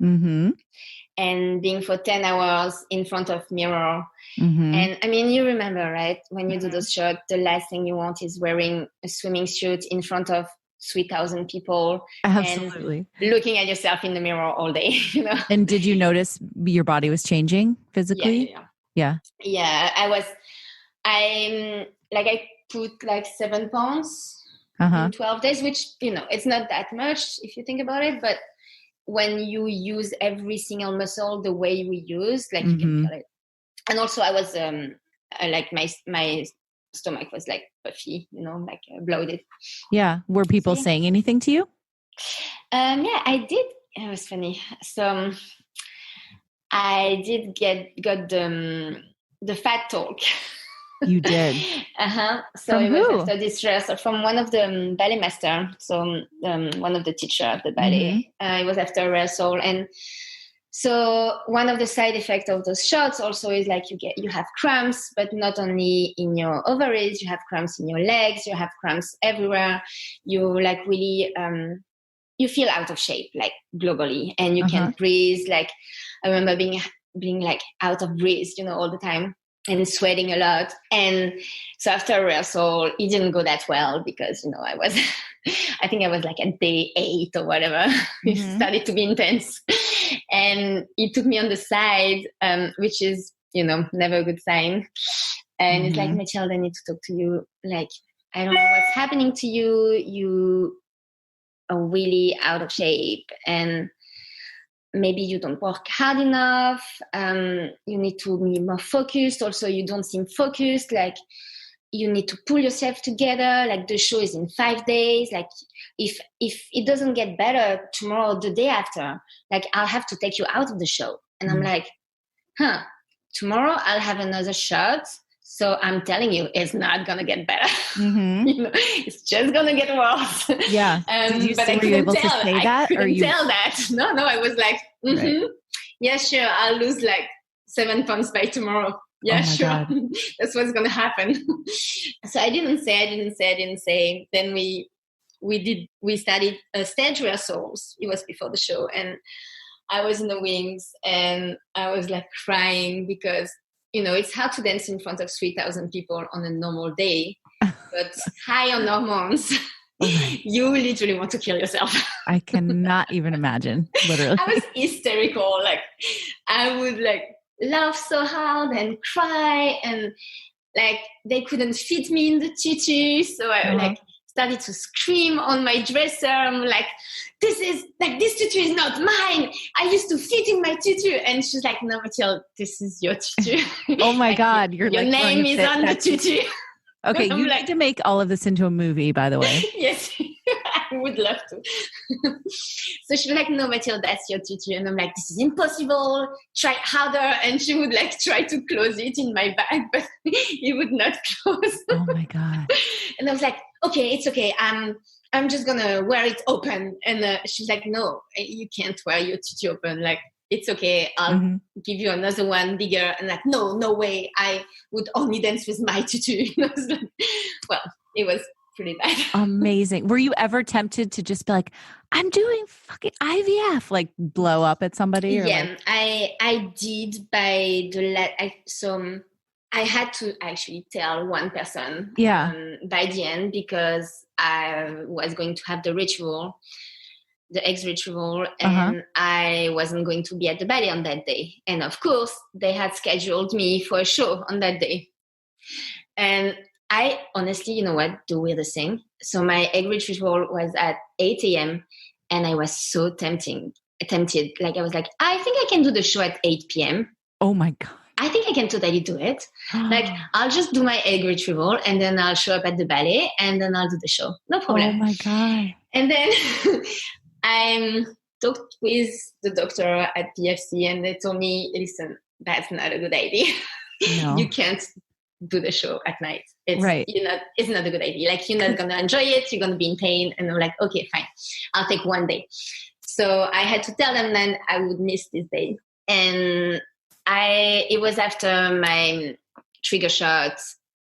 And being for 10 hours in front of mirror. And I mean, you remember, right? When you do those shots, the last thing you want is wearing a swimming suit in front of 3,000 people. Absolutely. And looking at yourself in the mirror all day, And did you notice your body was changing physically? Yeah. I put like 7 pounds in 12 days, which, it's not that much if you think about it, but when you use every single muscle the way we use, like you can feel it. And also I was like my stomach was like puffy, like bloated. Yeah. Were people saying anything to you? Yeah, I did. It was funny. So I did got the fat talk. You did? So from it who? was after this rehearsal from one of the ballet master. So one of the teacher of the ballet. It was after rehearsal, and So one of the side effects of those shots also is like you have cramps, but not only in your ovaries, you have cramps in your legs, you have cramps everywhere. You like really, you feel out of shape, like globally, and you can't breathe. Like I remember being like out of breath, all the time, and sweating a lot. And so after rehearsal, it didn't go that well because, I think I was like at day 8 or whatever. It started to be intense. And he took me on the side, which is, never a good sign. And it's like, Mathilde, I need to talk to you. Like, I don't know what's happening to you. You are really out of shape. And maybe you don't work hard enough. You need to be more focused. Also, you don't seem focused. Like, you need to pull yourself together. Like, the show is in 5 days. Like, if it doesn't get better tomorrow or the day after, like, I'll have to take you out of the show. And I'm like, tomorrow I'll have another shot. So I'm telling you, it's not going to get better. It's just going to get worse. Yeah. Were you able to say that? I couldn't tell that. No, I was like, yeah, sure. I'll lose like 7 pounds by tomorrow. Yeah, sure. That's what's going to happen. So I didn't say. Then we started stage rehearsals. It was before the show. And I was in the wings and I was like crying because, it's hard to dance in front of 3,000 people on a normal day, but high on hormones, you literally want to kill yourself. I cannot even imagine, literally. I was hysterical. Like, I would like laugh so hard and cry, and like they couldn't fit me in the tutu. So I like started to scream on my dresser. I'm like, this tutu is not mine. I used to fit in my tutu. And she's like, no, Mathilde, this is your tutu. Oh my God. Your name is on the tutu. Okay. You need to make all of this into a movie, by the way. Yes, I would love to. So she was like, no, Mathilde, that's your tutu. And I'm like, this is impossible. Try harder. And she would like try to close it in my bag, but it would not close. Oh my God. And I was like, okay, it's okay. I'm just going to wear it open. And she's like, no, you can't wear your tutu open. Like, it's okay. I'll give you another one bigger. And like, no way. I would only dance with my tutu. Well, it was pretty bad. Amazing. Were you ever tempted to just be like, I'm doing fucking IVF, like blow up at somebody? Or yeah, I did by the I had to actually tell one person by the end because I was going to have the eggs ritual, and I wasn't going to be at the ballet on that day. And of course, they had scheduled me for a show on that day. And I honestly, the weirdest thing. So my egg ritual was at 8 a.m. and I was so tempted. Like I was like, I think I can do the show at 8 p.m. Oh my God. I think I can totally do it. Like, I'll just do my egg retrieval and then I'll show up at the ballet and then I'll do the show. No problem. Oh my God. And then I talked with the doctor at PFC and they told me, listen, that's not a good idea. No. You can't do the show at night. It's not a good idea. Like, you're not going to enjoy it. You're going to be in pain. And I'm like, okay, fine. I'll take one day. So I had to tell them that I would miss this day. And it was after my trigger shot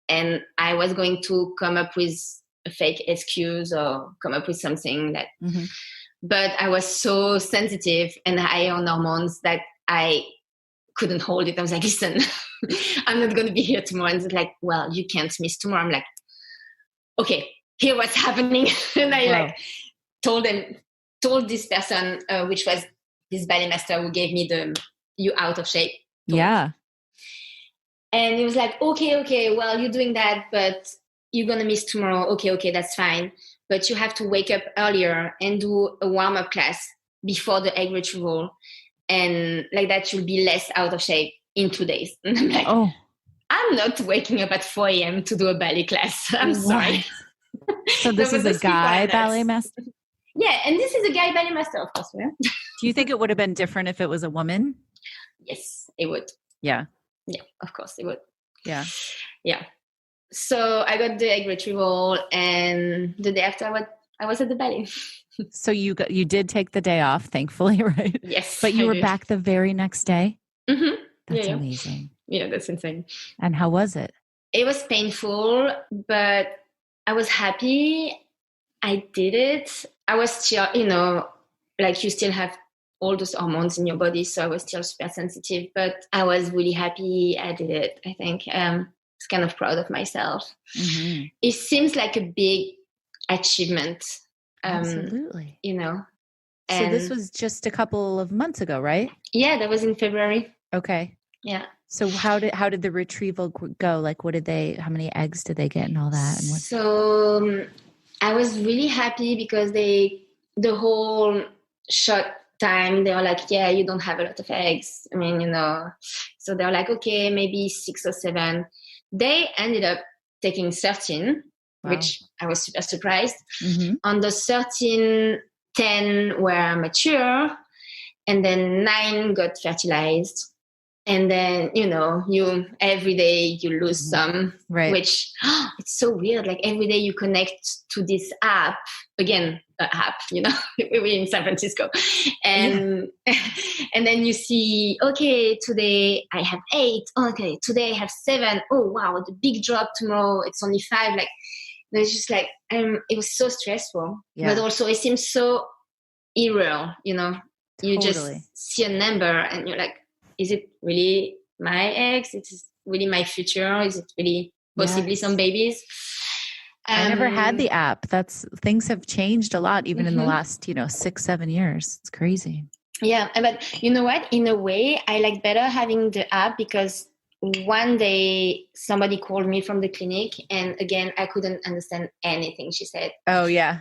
and I was going to come up with a fake excuse or come up with something that, but I was so sensitive and high on hormones that I couldn't hold it. I was like, listen, I'm not going to be here tomorrow. And it's like, well, you can't miss tomorrow. I'm like, okay, here what's happening. And I told this person, which was this ballet master who gave me the you out of shape. Yeah. And he was like, okay, well, you're doing that, but you're going to miss tomorrow. Okay, that's fine. But you have to wake up earlier and do a warm-up class before the egg retrieval. And like that, you'll be less out of shape in 2 days. And I'm like, I'm not waking up at 4 a.m. to do a ballet class. I'm sorry. So this is a guy ballet master? Yeah, and this is a guy ballet master, of course. Yeah. Do you think it would have been different if it was a woman? Yes, it would. Yeah. Yeah, of course it would. Yeah. Yeah. So I got the egg retrieval and the day after I was at the ballet. So you did take the day off, thankfully, right? Yes. But you I were did. back the very next day? Mm-hmm. That's Yeah. amazing. Yeah, that's insane. And how was it? It was painful, but I was happy I did it. I was still, like you still have all those hormones in your body, so I was still super sensitive, but I was really happy I did it. I think I was kind of proud of myself. Mm-hmm. It seems like a big achievement. Absolutely. So this was just a couple of months ago, right? Yeah, that was in February. Okay. Yeah. So how did the retrieval go? Like, how many eggs did they get and all that? And So I was really happy because the whole shot time, they were like, yeah, you don't have a lot of eggs. I mean, so they're like, okay, maybe 6 or 7. They ended up taking 13, wow. which I was super surprised. Mm-hmm. On the 13, 10 were mature, and then 9 got fertilized. And then, you every day you lose some, right? Which it's so weird. Like every day you connect to this app, again, an app, we're in San Francisco. And and then you see, okay, today I have 8. Okay, today I have 7. Oh, wow, the big drop tomorrow. It's only 5. Like, it's just like, it was so stressful. Yeah. But also it seems so irreal, Totally. You just see a number and you're like, is it really my eggs? Is it really my future? Is it really possibly some babies? I never had the app. Things have changed a lot, even in the last, 6-7 years. It's crazy. Yeah. But you know what? In a way, I like better having the app because one day somebody called me from the clinic and again, I couldn't understand anything she said. Oh yeah.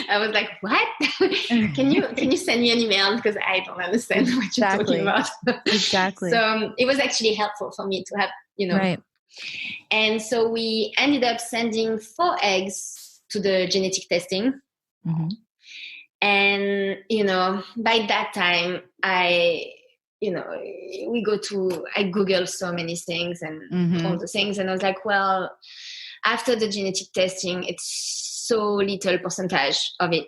I was like, what? Can you send me an email? Because I don't understand what you're talking about. Exactly. So it was actually helpful for me to have, Right. And so we ended up sending 4 eggs to the genetic testing. Mm-hmm. And, by that time I Googled so many things and all the things. And I was like, well, after the genetic testing, it's so little percentage of it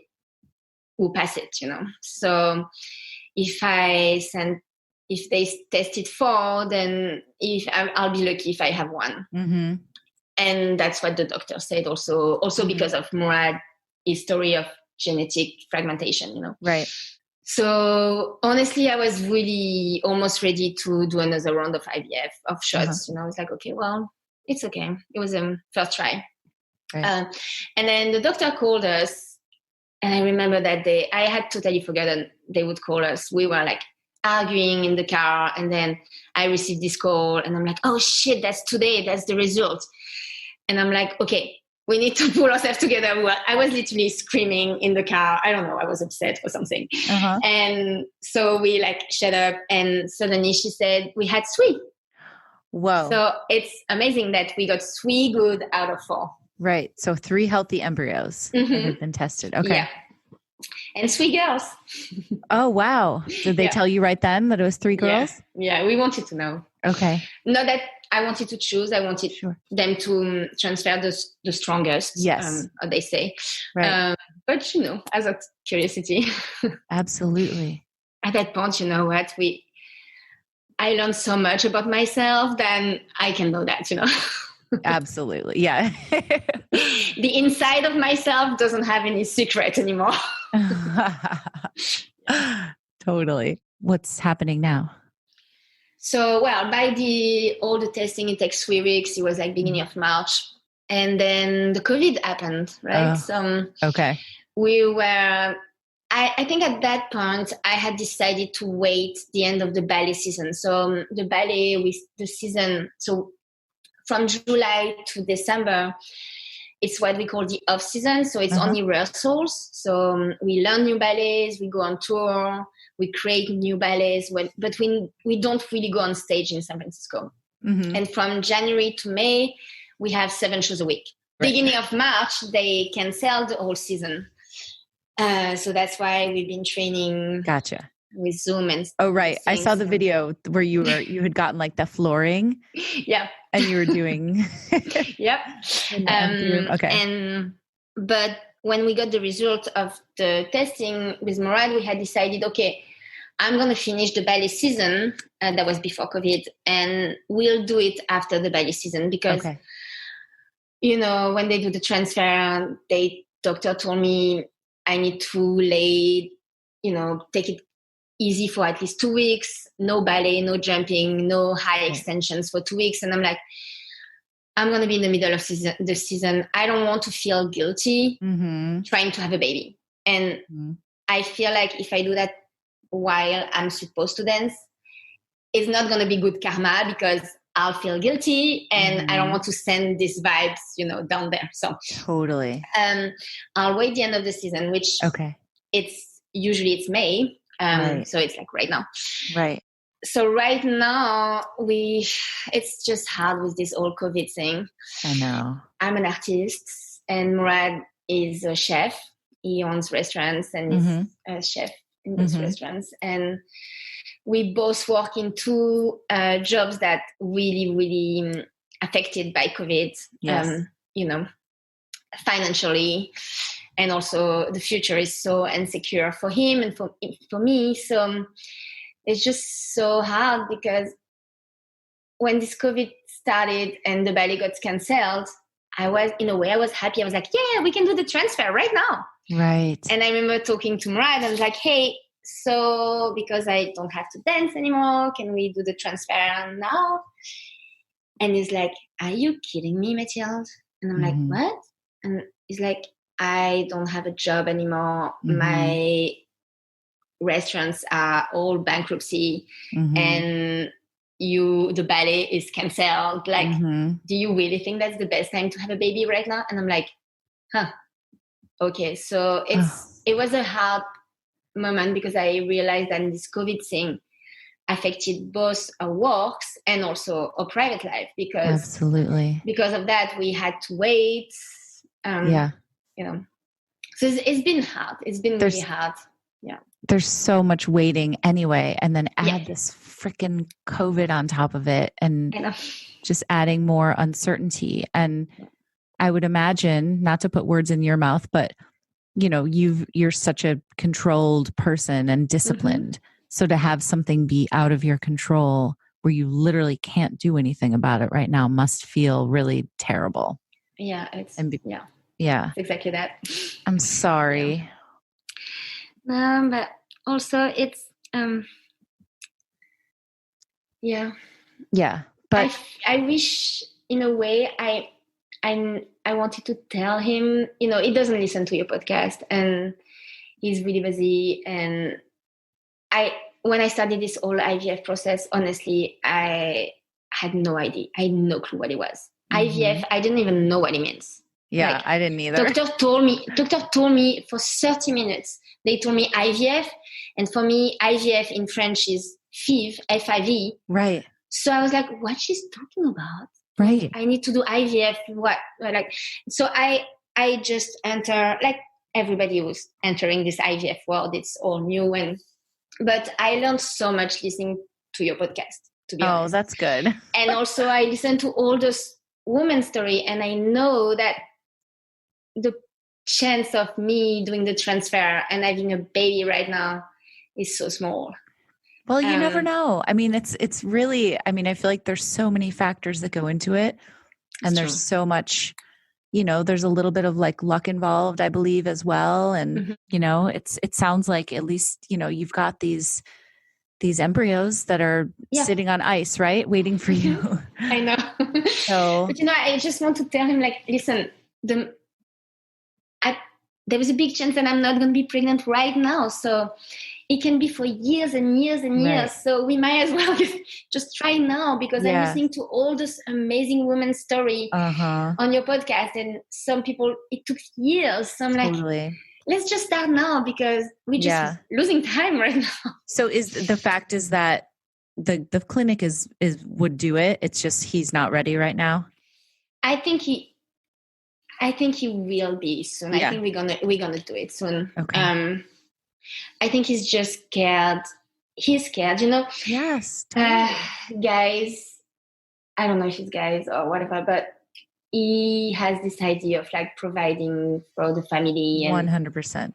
will pass it, So if they tested 4, then I'll be lucky if I have 1. Mm-hmm. And that's what the doctor said also because of Murad's history of genetic fragmentation, Right. So honestly, I was really almost ready to do another round of IVF, of shots. I was like, okay, well, it's okay. It was a first try. Right. And then the doctor called us. And I remember that day, I had totally forgotten they would call us. We were like arguing in the car. And then I received this call and I'm like, oh shit, that's today. That's the result. And I'm like, okay, we need to pull ourselves together. I was literally screaming in the car. I don't know. I was upset or something. And so we shut up and suddenly she said, we had 3. Whoa. So it's amazing that we got 3 good out of 4. Right. So 3 healthy embryos that have been tested. Okay. Yeah. And 3 girls. Oh, wow. Did they tell you right then that it was 3 girls? Yeah. We wanted to know. Okay. Not that I wanted to choose. I wanted them to transfer the strongest. Yes. They say. Right. But, as a curiosity. Absolutely. At that point, you know what? I learned so much about myself, then I can know that, Absolutely. Yeah. The inside of myself doesn't have any secret anymore. Totally. What's happening now? So, by all the testing, it takes 3 weeks. It was beginning of March. And then the COVID happened, right? So okay. We were, I think at that point, I had decided to wait the end of the ballet season. So the ballet with the season, so from July to December, it's what we call the off season. So it's only rehearsals. So we learn new ballets, we go on tour, we create new ballets, but we don't really go on stage in San Francisco. Mm-hmm. And from January to May, we have 7 shows a week. Right. Beginning of March, they cancel the whole season. So that's why we've been training. Gotcha. With Zoom and oh right, I saw the video where you had gotten the flooring. Yeah. And you were doing. Yep. Okay. But when we got the result of the testing with Morad, we had decided, okay, I'm going to finish the ballet season. That was before COVID. And we'll do it after the ballet season because, when they do the transfer, doctor told me I need to take it easy for at least 2 weeks. No ballet, no jumping, no high extensions for 2 weeks. And I'm like, I'm going to be in the middle of the season. I don't want to feel guilty trying to have a baby. And I feel like if I do that while I'm supposed to dance, it's not going to be good karma because I'll feel guilty and I don't want to send these vibes, down there. So totally. I'll wait the end of the season, which it's May. So it's like right now. Right. So right now it's just hard with this whole COVID thing. I know. I'm an artist and Murad is a chef. He owns restaurants and is a chef in those restaurants. And we both work in two jobs that really, really affected by COVID, financially. And also the future is so insecure for him and for me. So it's just so hard because when this COVID started and the ballet got canceled, I was happy. I was like, yeah, we can do the transfer right now. Right. And I remember talking to Murad. I was like, hey, so because I don't have to dance anymore, can we do the transfer now? And he's like, are you kidding me, Mathilde? And I'm like, what? And he's like, I don't have a job anymore. My restaurants are all bankruptcy and the ballet is canceled. Like, do you really think that's the best time to have a baby right now? And I'm like, okay. So it was a hard moment because I realized that this COVID thing affected both our works and also our private life because of that we had to wait. So it's been hard. It's been really hard. Yeah. There's so much waiting anyway. And then add this freaking COVID on top of it and just adding more uncertainty. And I would imagine, not to put words in your mouth, but you're such a controlled person and disciplined. So to have something be out of your control where you literally can't do anything about it right now must feel really terrible. Yeah. It's exactly that. I'm sorry. But also it's, but I wish in a way I wanted to tell him, he doesn't listen to your podcast and he's really busy. And when I started this whole IVF process, honestly, I had no idea. I had no clue what it was. IVF, I didn't even know what it means. Yeah, I didn't either. Doctor told me for 30 minutes. They told me IVF. And for me, IVF in French is FIV, F-I-V. Right. So I was like, what she's talking about? Right. I need to do IVF. What? Like, so I just enter, like everybody was entering this IVF world. It's all new. But I learned so much listening to your podcast, to be honest. Oh, that's good. And also I listened to all those women's story and I know that the chance of me doing the transfer and having a baby right now is so small. Well, you never know. I mean, it's really, I mean, I feel like there's so many factors that go into it and there's so much, there's a little bit of like luck involved, I believe as well. And, it sounds like at least, you've got these embryos that are sitting on ice, right? Waiting for you. I know. So, but I just want to tell him like, listen, there was a big chance that I'm not going to be pregnant right now. So it can be for years and years and years. So we might as well just try now because I'm listening to all this amazing women's story on your podcast. And some people, it took years. So I'm like, let's just start now because we're just losing time right now. So the fact is that the clinic would do it. It's just, he's not ready right now. I think he will be soon. I think we're gonna do it soon. Okay. I think he's just scared. He's scared, Yes. Totally. Guys, I don't know if it's guys or whatever, but he has this idea of like providing for the family. And 100%.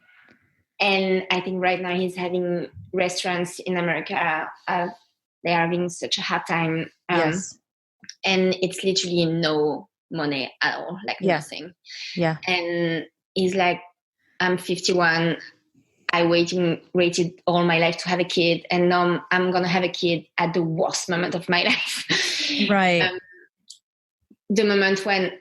And I think right now he's having restaurants in America. They're having such a hard time. Yes. And it's literally no money at all, like nothing. Yeah. And he's like, I'm 51. I waited all my life to have a kid. And now I'm going to have a kid at the worst moment of my life. Right. The moment when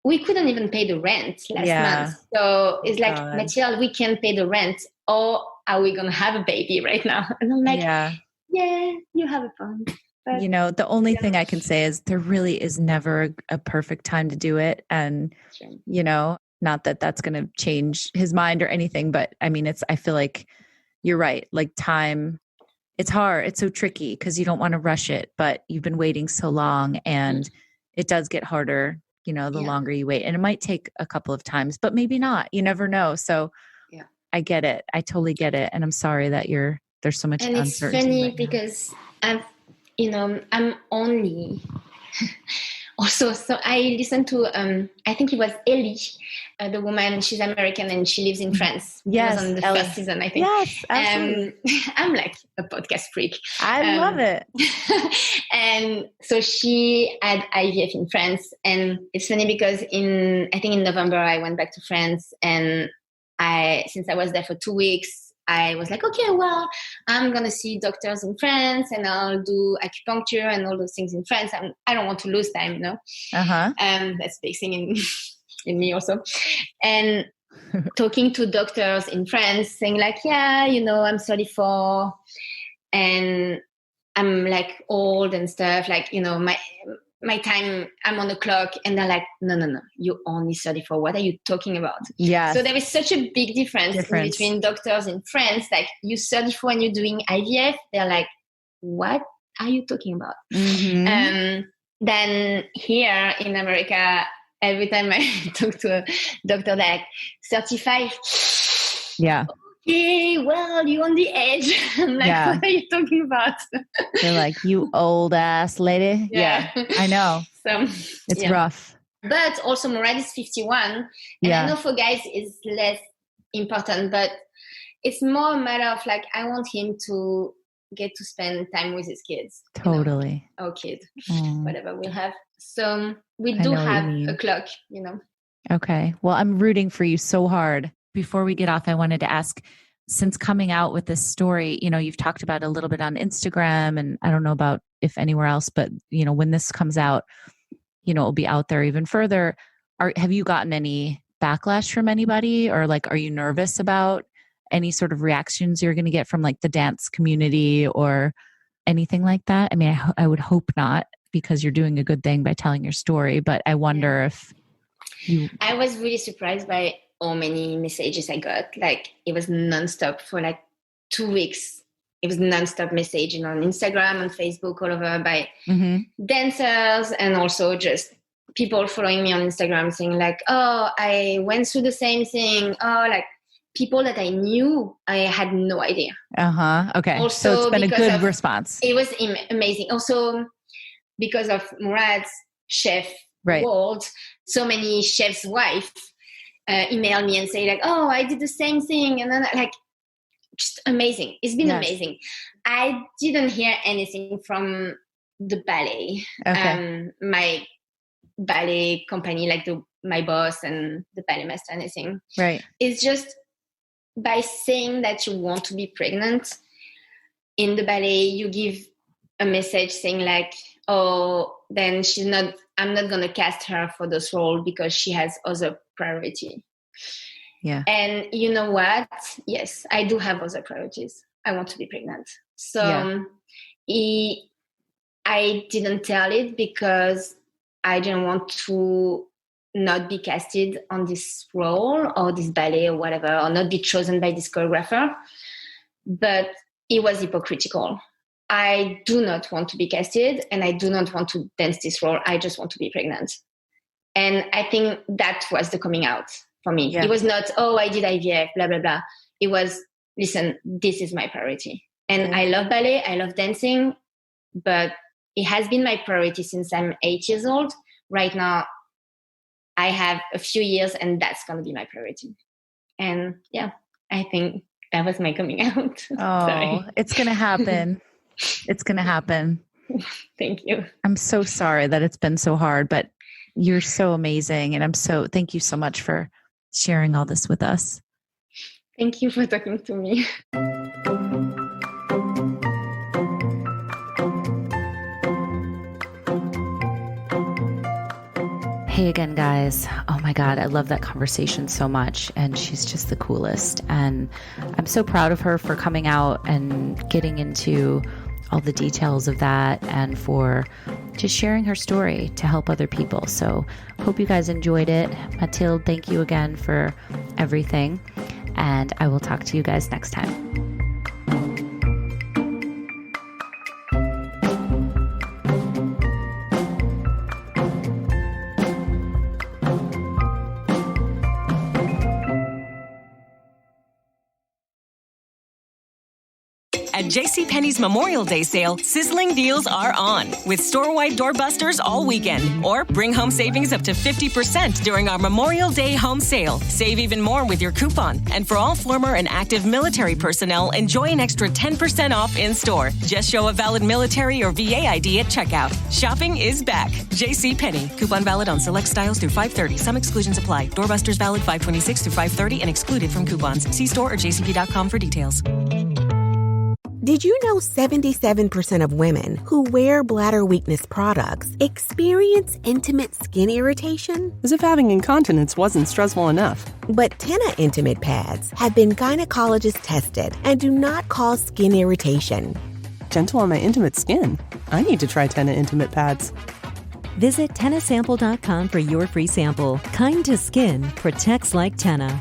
we couldn't even pay the rent last month. So it's like, Mathilde, we can't pay the rent, or are we going to have a baby right now? And I'm like, yeah, you have a point. But, the only thing I can say is there really is never a perfect time to do it. And, not that that's going to change his mind or anything, but I mean, I feel like you're right. Like time, it's hard. It's so tricky because you don't want to rush it, but you've been waiting so long and it does get harder, the longer you wait, and it might take a couple of times, but maybe not, you never know. So I get it. I totally get it. And I'm sorry that there's so much uncertainty. And it's funny because I'm only also, so I listened to, I think it was Ellie, the woman, she's American and she lives in France. Yes. It was on the first season, I think. Yes, absolutely. I'm like a podcast freak. I love it. And so she had IVF in France. And it's funny because I think in November, I went back to France, and since I was there for 2 weeks, I was like, okay, well, I'm going to see doctors in France and I'll do acupuncture and all those things in France. I don't want to lose time, Uh-huh. That's a big thing in me also. And talking to doctors in France saying like, I'm 34 and I'm like old and stuff. Like, my time, I'm on the clock, and they're like, no, you're only 34. What are you talking about? Yeah. So there is such a big difference between doctors in France. Like, you're 34 and you're doing IVF. They're like, what are you talking about? Mm-hmm. Then here in America, every time I talk to a doctor, they're like, 35. Yeah. Okay, well, you're on the edge. I'm like, what are you talking about? They're like, you old ass lady. Yeah, I know. So it's rough. But also Murad is 51. And I know for guys it's less important, but it's more a matter of like, I want him to get to spend time with his kids. Totally. Or kid, whatever we'll have. So we do have a clock, Okay. Well, I'm rooting for you so hard. Before we get off, I wanted to ask, since coming out with this story, you've talked about it a little bit on Instagram, and I don't know about if anywhere else, but when this comes out, it'll be out there even further. Have you gotten any backlash from anybody, or like, are you nervous about any sort of reactions you're going to get from like the dance community or anything like that? I mean, I would hope not, because you're doing a good thing by telling your story, but I wonder if I was really surprised by how many messages I got. Like, it was nonstop for like 2 weeks. It was nonstop messaging on Instagram and Facebook all over by dancers, and also just people following me on Instagram saying like, oh, I went through the same thing. Oh, like people that I knew, I had no idea. Okay. Also, so it's been a good response. It was amazing. Also, because of Murad's chef world, so many chefs' wives email me and say like, oh, I did the same thing. And then like, just amazing. It's been amazing. I didn't hear anything from the ballet. Okay. My ballet company, like my boss and the ballet master, anything. Right. It's just by saying that you want to be pregnant in the ballet, you give a message saying like, oh, then I'm not going to cast her for this role because she has other priority. Yeah. And you know what? Yes, I do have other priorities. I want to be pregnant. So I didn't tell it because I didn't want to not be casted on this role or this ballet or whatever, or not be chosen by this choreographer. But it was hypocritical. I do not want to be casted and I do not want to dance this role. I just want to be pregnant. And I think that was the coming out for me. It was not, oh, I did IVF, blah, blah, blah. It was, listen, this is my priority. And I love ballet, I love dancing, but it has been my priority since I'm 8 years old. Right now, I have a few years and that's going to be my priority. And yeah, I think that was my coming out. Oh, it's going to happen. It's going to happen. Thank you. I'm so sorry that it's been so hard, but you're so amazing. And thank you so much for sharing all this with us. Thank you for talking to me. Hey again, guys. Oh my God, I love that conversation so much. And she's just the coolest. And I'm so proud of her for coming out and getting into all the details of that and for just sharing her story to help other people. So hope you guys enjoyed it. Mathilde, thank you again for everything. And I will talk to you guys next time. At JCPenney's Memorial Day sale, sizzling deals are on with store-wide doorbusters all weekend. Or bring home savings up to 50% during our Memorial Day home sale. Save even more with your coupon. And for all former and active military personnel, enjoy an extra 10% off in-store. Just show a valid military or VA ID at checkout. Shopping is back. JCPenney. Coupon valid on select styles through 5/30. Some exclusions apply. Doorbusters valid 5/26 through 5/30 and excluded from coupons. See store or jcp.com for details. Did you know 77% of women who wear bladder weakness products experience intimate skin irritation? As if having incontinence wasn't stressful enough. But Tena Intimate Pads have been gynecologist tested and do not cause skin irritation. Gentle on my intimate skin. I need to try Tena Intimate Pads. Visit TenaSample.com for your free sample. Kind to skin, protects like Tena.